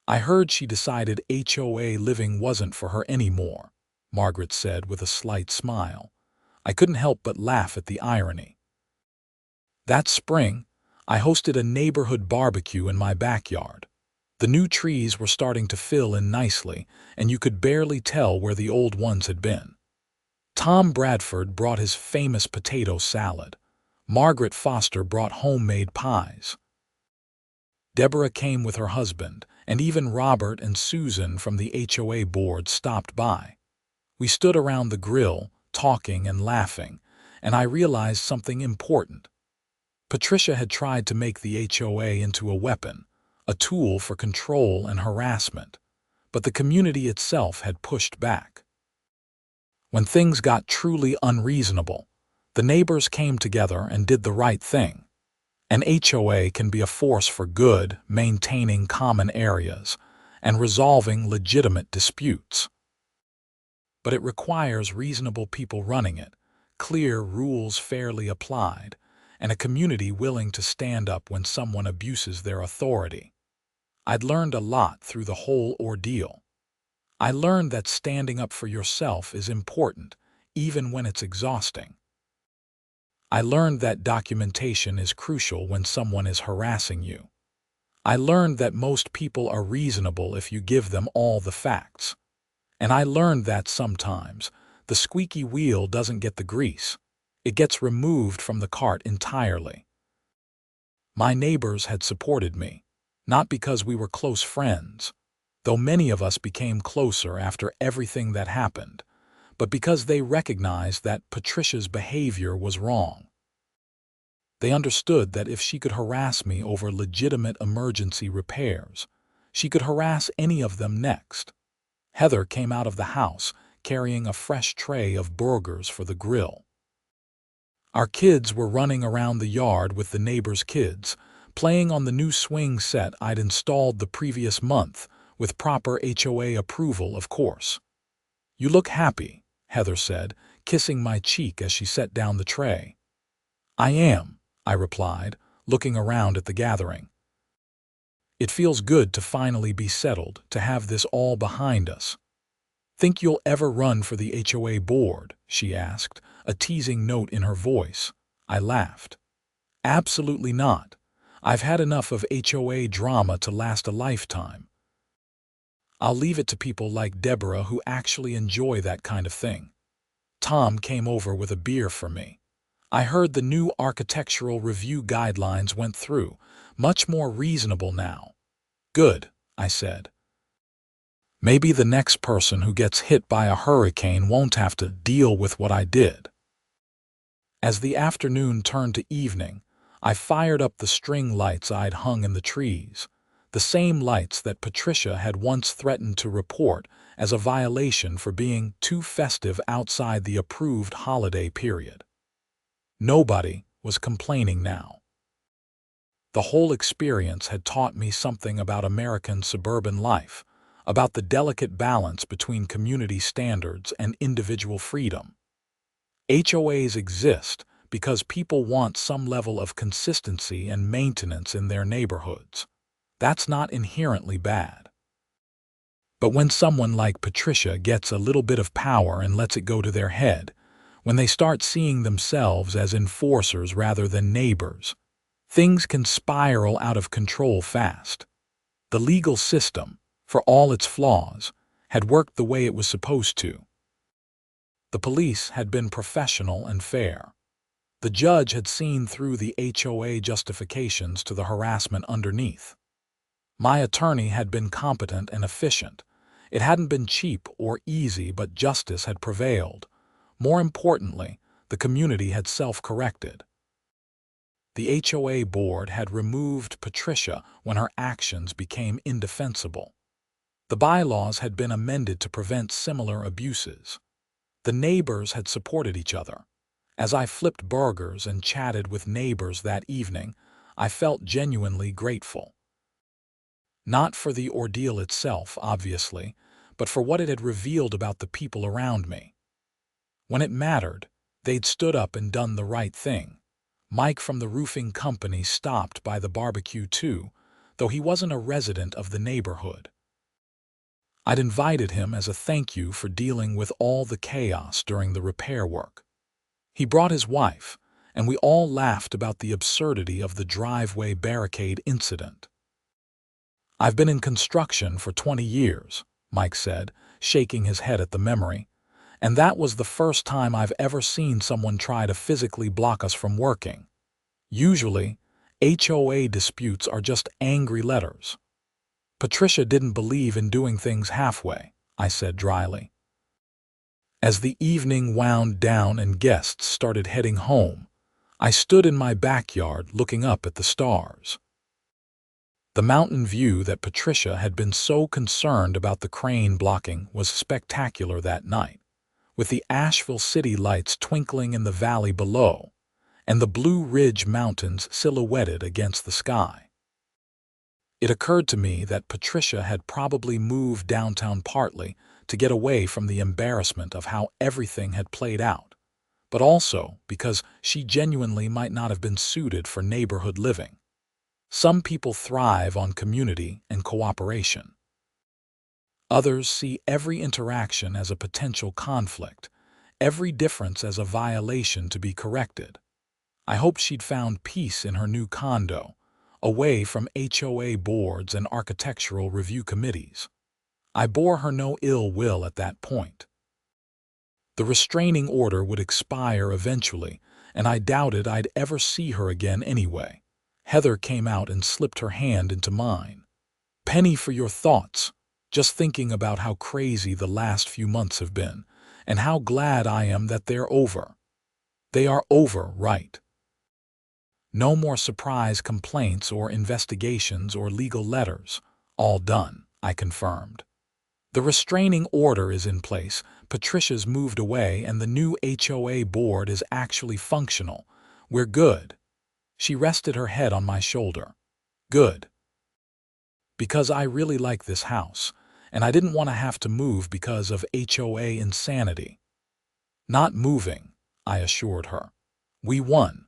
I heard she decided HOA living wasn't for her anymore, Margaret said with a slight smile. I couldn't help but laugh at the irony. That spring, I hosted a neighborhood barbecue in my backyard. The new trees were starting to fill in nicely, and you could barely tell where the old ones had been. Tom Bradford brought his famous potato salad. Margaret Foster brought homemade pies. Deborah came with her husband, and even Robert and Susan from the HOA board stopped by. We stood around the grill, talking and laughing, and I realized something important. Patricia had tried to make the HOA into a weapon, a tool for control and harassment, but the community itself had pushed back. When things got truly unreasonable, the neighbors came together and did the right thing. An HOA can be a force for good, maintaining common areas and resolving legitimate disputes. But it requires reasonable people running it, clear rules fairly applied, and a community willing to stand up when someone abuses their authority. I'd learned a lot through the whole ordeal. I learned that standing up for yourself is important, even when it's exhausting. I learned that documentation is crucial when someone is harassing you. I learned that most people are reasonable if you give them all the facts. And I learned that sometimes the squeaky wheel doesn't get the grease. It gets removed from the cart entirely. My neighbors had supported me, not because we were close friends, though many of us became closer after everything that happened, but because they recognized that Patricia's behavior was wrong. They understood that if she could harass me over legitimate emergency repairs, she could harass any of them next. Heather came out of the house carrying a fresh tray of burgers for the grill. Our kids were running around the yard with the neighbors' kids, playing on the new swing set I'd installed the previous month, with proper HOA approval, of course. "You look happy," Heather said, kissing my cheek as she set down the tray. "I am," I replied, looking around at the gathering. "It feels good to finally be settled, to have this all behind us." "Think you'll ever run for the HOA board?" she asked, a teasing note in her voice. I laughed. "Absolutely not. I've had enough of HOA drama to last a lifetime. I'll leave it to people like Deborah who actually enjoy that kind of thing." Tom came over with a beer for me. "I heard the new architectural review guidelines went through, much more reasonable now." "Good," I said. "Maybe the next person who gets hit by a hurricane won't have to deal with what I did." As the afternoon turned to evening, I fired up the string lights I'd hung in the trees, the same lights that Patricia had once threatened to report as a violation for being too festive outside the approved holiday period. Nobody was complaining now. The whole experience had taught me something about American suburban life, about the delicate balance between community standards and individual freedom. HOAs exist because people want some level of consistency and maintenance in their neighborhoods. That's not inherently bad. But when someone like Patricia gets a little bit of power and lets it go to their head, when they start seeing themselves as enforcers rather than neighbors, things can spiral out of control fast. The legal system, for all its flaws, had worked the way it was supposed to. The police had been professional and fair. The judge had seen through the HOA justifications to the harassment underneath. My attorney had been competent and efficient. It hadn't been cheap or easy, but justice had prevailed. More importantly, the community had self-corrected. The HOA board had removed Patricia when her actions became indefensible. The bylaws had been amended to prevent similar abuses. The neighbors had supported each other. As I flipped burgers and chatted with neighbors that evening, I felt genuinely grateful. Not for the ordeal itself, obviously, but for what it had revealed about the people around me. When it mattered, they'd stood up and done the right thing. Mike from the roofing company stopped by the barbecue too, though he wasn't a resident of the neighborhood. I'd invited him as a thank you for dealing with all the chaos during the repair work. He brought his wife, and we all laughed about the absurdity of the driveway barricade incident. "I've been in construction for 20 years, Mike said, shaking his head at the memory, and that was the first time I've ever seen someone try to physically block us from working. Usually, HOA disputes are just angry letters." "Patricia didn't believe in doing things halfway," I said dryly. As the evening wound down and guests started heading home, I stood in my backyard looking up at the stars. The mountain view that Patricia had been so concerned about the crane blocking was spectacular that night, with the Asheville city lights twinkling in the valley below and the Blue Ridge Mountains silhouetted against the sky. It occurred to me that Patricia had probably moved downtown partly to get away from the embarrassment of how everything had played out, but also because she genuinely might not have been suited for neighborhood living. Some people thrive on community and cooperation. Others see every interaction as a potential conflict, every difference as a violation to be corrected. I hoped she'd found peace in her new condo, away from HOA boards and architectural review committees. I bore her no ill will at that point. The restraining order would expire eventually, and I doubted I'd ever see her again anyway. Heather came out and slipped her hand into mine. "Penny, for your thoughts. Just thinking about how crazy the last few months have been, and how glad I am that they're over." "They are over, right? No more surprise complaints or investigations or legal letters. All done," I confirmed. "The restraining order is in place, Patricia's moved away, and the new HOA board is actually functional. We're good." She rested her head on my shoulder. "Good. Because I really like this house, and I didn't want to have to move because of HOA insanity." "Not moving," I assured her. "We won.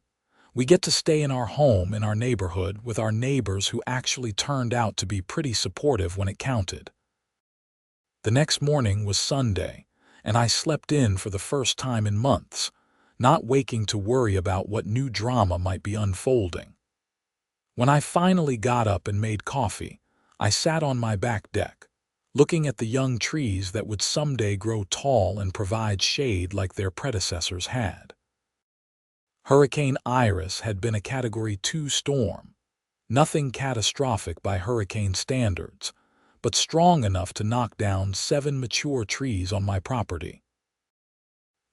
We get to stay in our home in our neighborhood with our neighbors who actually turned out to be pretty supportive when it counted." The next morning was Sunday, and I slept in for the first time in months, not waking to worry about what new drama might be unfolding. When I finally got up and made coffee, I sat on my back deck, looking at the young trees that would someday grow tall and provide shade like their predecessors had. Hurricane Iris had been a Category 2 storm, nothing catastrophic by hurricane standards, but strong enough to knock down 7 mature trees on my property.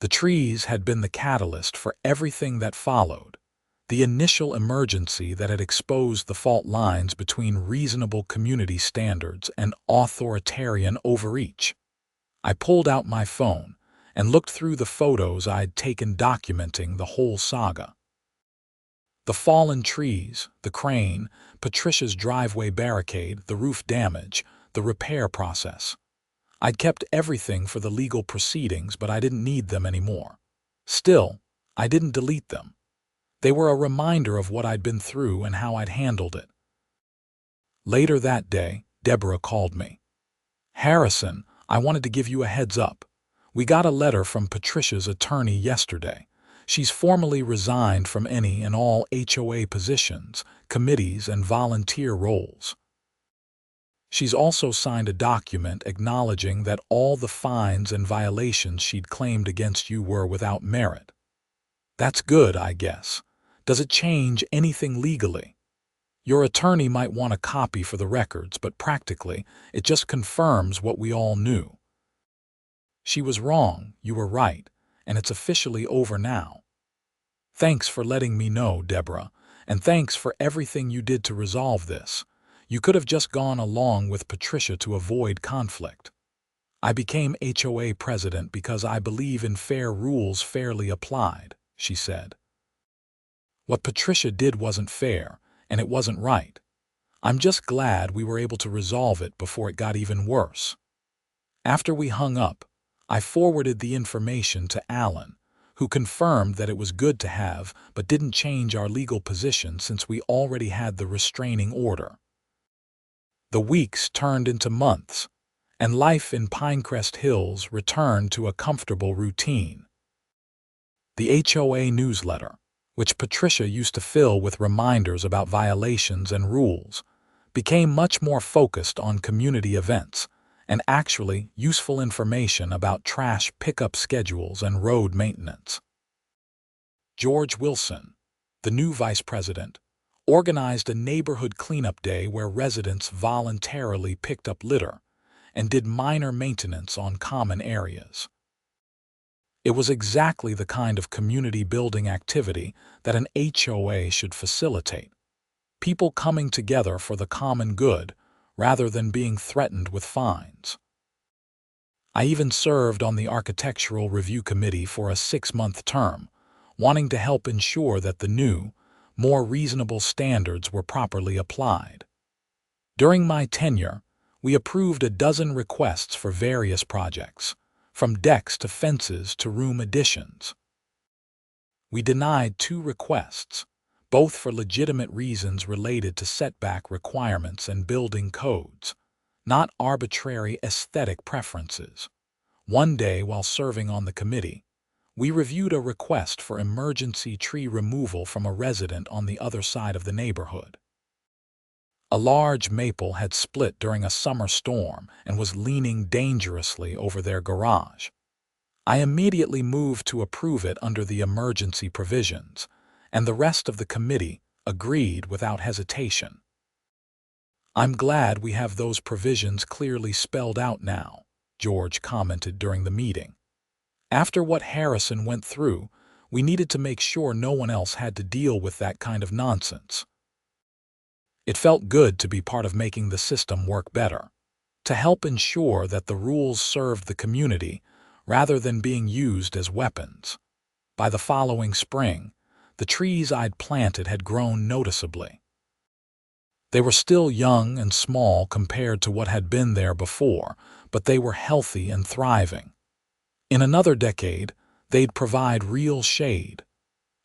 The trees had been the catalyst for everything that followed, the initial emergency that had exposed the fault lines between reasonable community standards and authoritarian overreach. I pulled out my phone and looked through the photos I'd taken documenting the whole saga. The fallen trees, the crane, Patricia's driveway barricade, the roof damage, the repair process. I'd kept everything for the legal proceedings, but I didn't need them anymore. Still, I didn't delete them. They were a reminder of what I'd been through and how I'd handled it. Later that day, Deborah called me. "Harrison, I wanted to give you a heads up. We got a letter from Patricia's attorney yesterday. She's formally resigned from any and all HOA positions, committees, and volunteer roles. She's also signed a document acknowledging that all the fines and violations she'd claimed against you were without merit." That's good, I guess. Does it change anything legally? Your attorney might want a copy for the records, but practically, it just confirms what we all knew. She was wrong, you were right, and it's officially over now. Thanks for letting me know, Deborah, and thanks for everything you did to resolve this. You could have just gone along with Patricia to avoid conflict. I became HOA president because I believe in fair rules fairly applied, she said. What Patricia did wasn't fair, and it wasn't right. I'm just glad we were able to resolve it before it got even worse. After we hung up, I forwarded the information to Alan, who confirmed that it was good to have but didn't change our legal position since we already had the restraining order. The weeks turned into months, and life in Pinecrest Hills returned to a comfortable routine. The HOA newsletter, which Patricia used to fill with reminders about violations and rules, became much more focused on community events and actually useful information about trash pickup schedules and road maintenance. George Wilson, the new vice president, organized a neighborhood cleanup day where residents voluntarily picked up litter and did minor maintenance on common areas. It was exactly the kind of community-building activity that an HOA should facilitate. People coming together for the common good rather than being threatened with fines. I even served on the Architectural Review Committee for a 6-month term, wanting to help ensure that the new, more reasonable standards were properly applied. During my tenure, we approved a dozen requests for various projects, from decks to fences to room additions. We denied 2 requests, both for legitimate reasons related to setback requirements and building codes, not arbitrary aesthetic preferences. One day while serving on the committee, we reviewed a request for emergency tree removal from a resident on the other side of the neighborhood. A large maple had split during a summer storm and was leaning dangerously over their garage. I immediately moved to approve it under the emergency provisions, and the rest of the committee agreed without hesitation. I'm glad we have those provisions clearly spelled out now, George commented during the meeting. After what Harrison went through, we needed to make sure no one else had to deal with that kind of nonsense. It felt good to be part of making the system work better, to help ensure that the rules served the community rather than being used as weapons. By the following spring, the trees I'd planted had grown noticeably. They were still young and small compared to what had been there before, but they were healthy and thriving. In another decade, they'd provide real shade.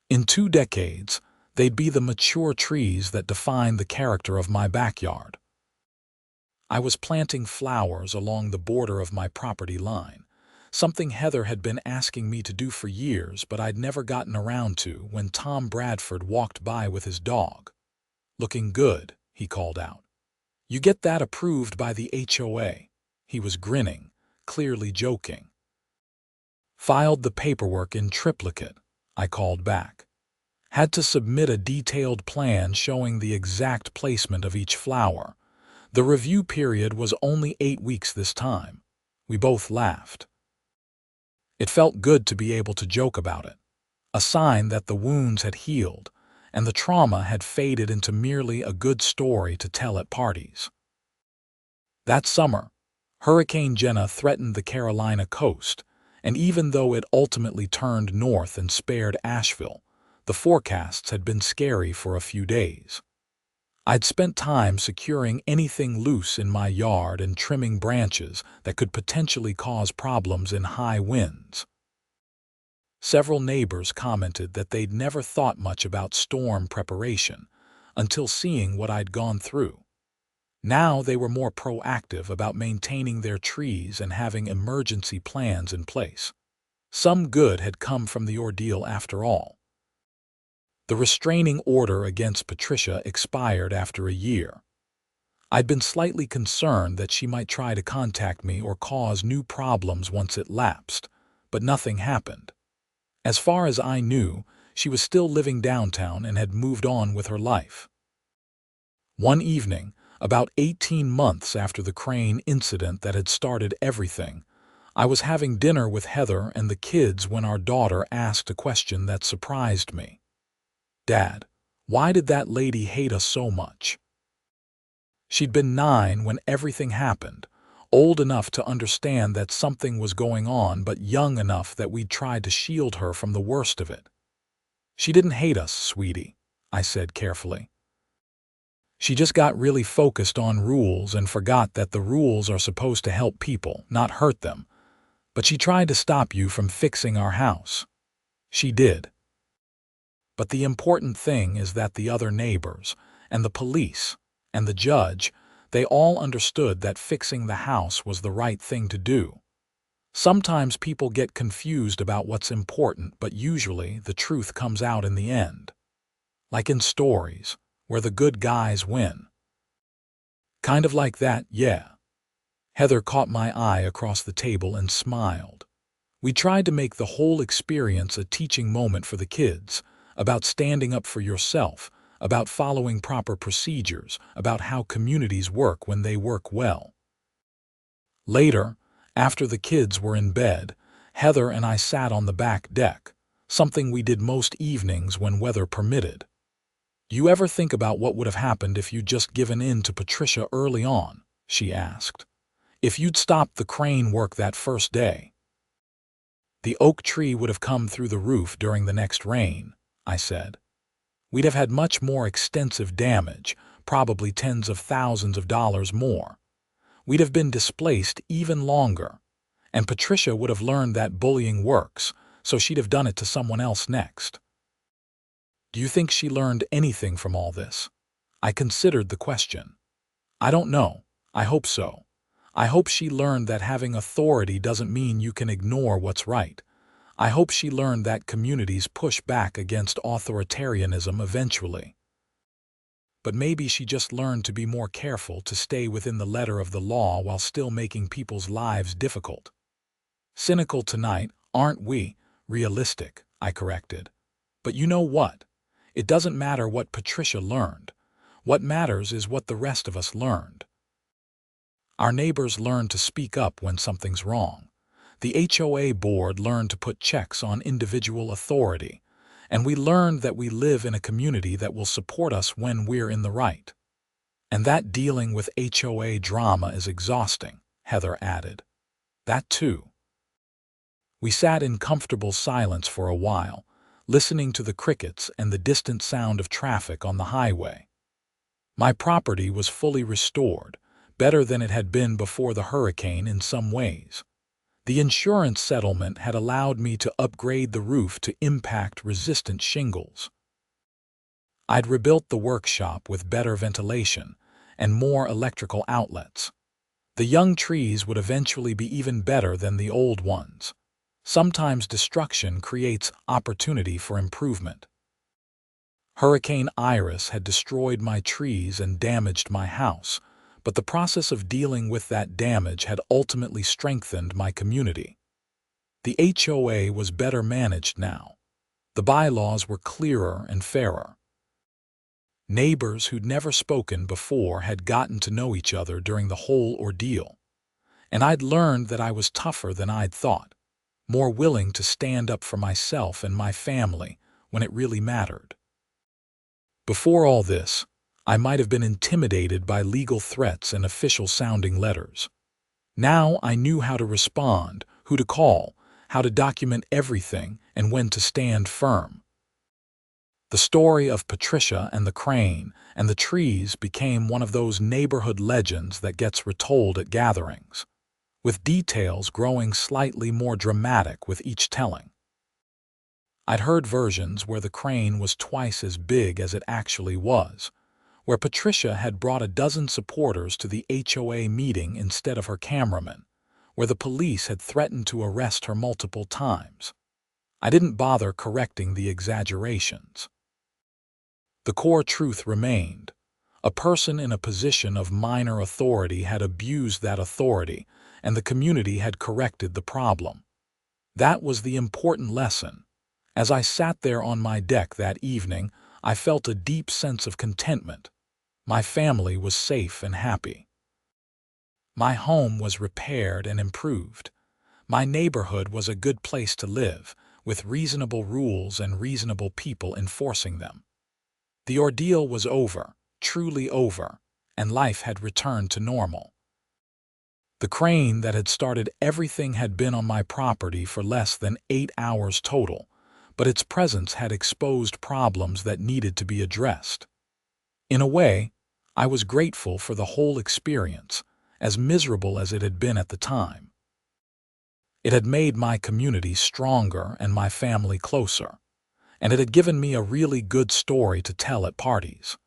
In 2 decades, they'd be the mature trees that define the character of my backyard. I was planting flowers along the border of my property line, something Heather had been asking me to do for years, but I'd never gotten around to when Tom Bradford walked by with his dog. "Looking good," he called out. "You get that approved by the HOA." He was grinning, clearly joking. "Filed the paperwork in triplicate," I called back. "Had to submit a detailed plan showing the exact placement of each flower. The review period was only 8 weeks this time." We both laughed. It felt good to be able to joke about it, a sign that the wounds had healed and the trauma had faded into merely a good story to tell at parties. That summer, Hurricane Jenna threatened the Carolina coast, and even though it ultimately turned north and spared Asheville, the forecasts had been scary for a few days. I'd spent time securing anything loose in my yard and trimming branches that could potentially cause problems in high winds. Several neighbors commented that they'd never thought much about storm preparation until seeing what I'd gone through. Now they were more proactive about maintaining their trees and having emergency plans in place. Some good had come from the ordeal after all. The restraining order against Patricia expired after a year. I'd been slightly concerned that she might try to contact me or cause new problems once it lapsed, but nothing happened. As far as I knew, She was still living downtown and had moved on with her life. One evening, about 18 months after the crane incident that had started everything, I was having dinner with Heather and the kids when our daughter asked a question that surprised me. "Dad, why did that lady hate us so much?" She'd been 9 when everything happened, old enough to understand that something was going on but young enough that we'd tried to shield her from the worst of it. "She didn't hate us, sweetie," I said carefully. "She just got really focused on rules and forgot that the rules are supposed to help people, not hurt them. But she tried to stop you from fixing our house." "She did. But the important thing is that the other neighbors, and the police, and the judge, they all understood that fixing the house was the right thing to do. Sometimes people get confused about what's important, but usually the truth comes out in the end. Like in stories, where the good guys win." "Kind of like that, yeah." Heather caught my eye across the table and smiled. "We tried to make the whole experience a teaching moment for the kids, about standing up for yourself, about following proper procedures, about how communities work when they work well." Later, after the kids were in bed, Heather and I sat on the back deck, something we did most evenings when weather permitted. "Do you ever think about what would have happened if you'd just given in to Patricia early on?" she asked. "If you'd stopped the crane work that first day?" "The oak tree would have come through the roof during the next rain," I said. "We'd have had much more extensive damage, probably tens of thousands of dollars more. We'd have been displaced even longer, and Patricia would have learned that bullying works, so she'd have done it to someone else next." "Do you think she learned anything from all this?" I considered the question. "I don't know. I hope so. I hope she learned that having authority doesn't mean you can ignore what's right. I hope she learned that communities push back against authoritarianism eventually. But maybe she just learned to be more careful, to stay within the letter of the law while still making people's lives difficult." "Cynical tonight, aren't we?" "Realistic," I corrected. "But you know what? It doesn't matter what Patricia learned. What matters is what the rest of us learned. Our neighbors learned to speak up when something's wrong. The HOA board learned to put checks on individual authority. And we learned that we live in a community that will support us when we're in the right. And that dealing with HOA drama is exhausting," Heather added. "That too." We sat in comfortable silence for a while, listening to the crickets and the distant sound of traffic on the highway. My property was fully restored, better than it had been before the hurricane in some ways. The insurance settlement had allowed me to upgrade the roof to impact-resistant shingles. I'd rebuilt the workshop with better ventilation and more electrical outlets. The young trees would eventually be even better than the old ones. Sometimes destruction creates opportunity for improvement. Hurricane Iris had destroyed my trees and damaged my house, but the process of dealing with that damage had ultimately strengthened my community. The HOA was better managed now. The bylaws were clearer and fairer. Neighbors who'd never spoken before had gotten to know each other during the whole ordeal. And I'd learned that I was tougher than I'd thought, more willing to stand up for myself and my family when it really mattered. Before all this, I might have been intimidated by legal threats and official-sounding letters. Now I knew how to respond, who to call, how to document everything, and when to stand firm. The story of Patricia and the crane and the trees became one of those neighborhood legends that gets retold at gatherings, with details growing slightly more dramatic with each telling. I'd heard versions where the crane was twice as big as it actually was, where Patricia had brought a dozen supporters to the HOA meeting instead of her cameraman, where the police had threatened to arrest her multiple times. I didn't bother correcting the exaggerations. The core truth remained. A person in a position of minor authority had abused that authority, and the community had corrected the problem. That was the important lesson, As I sat there on my deck that evening, I felt a deep sense of contentment. My family was safe and happy. My home was repaired and improved. My neighborhood was a good place to live, with reasonable rules and reasonable people enforcing them. The ordeal was over, truly over, and life had returned to normal. The crane that had started everything had been on my property for less than 8 hours total, but its presence had exposed problems that needed to be addressed. In a way, I was grateful for the whole experience, as miserable as it had been at the time. It had made my community stronger and my family closer, and it had given me a really good story to tell at parties.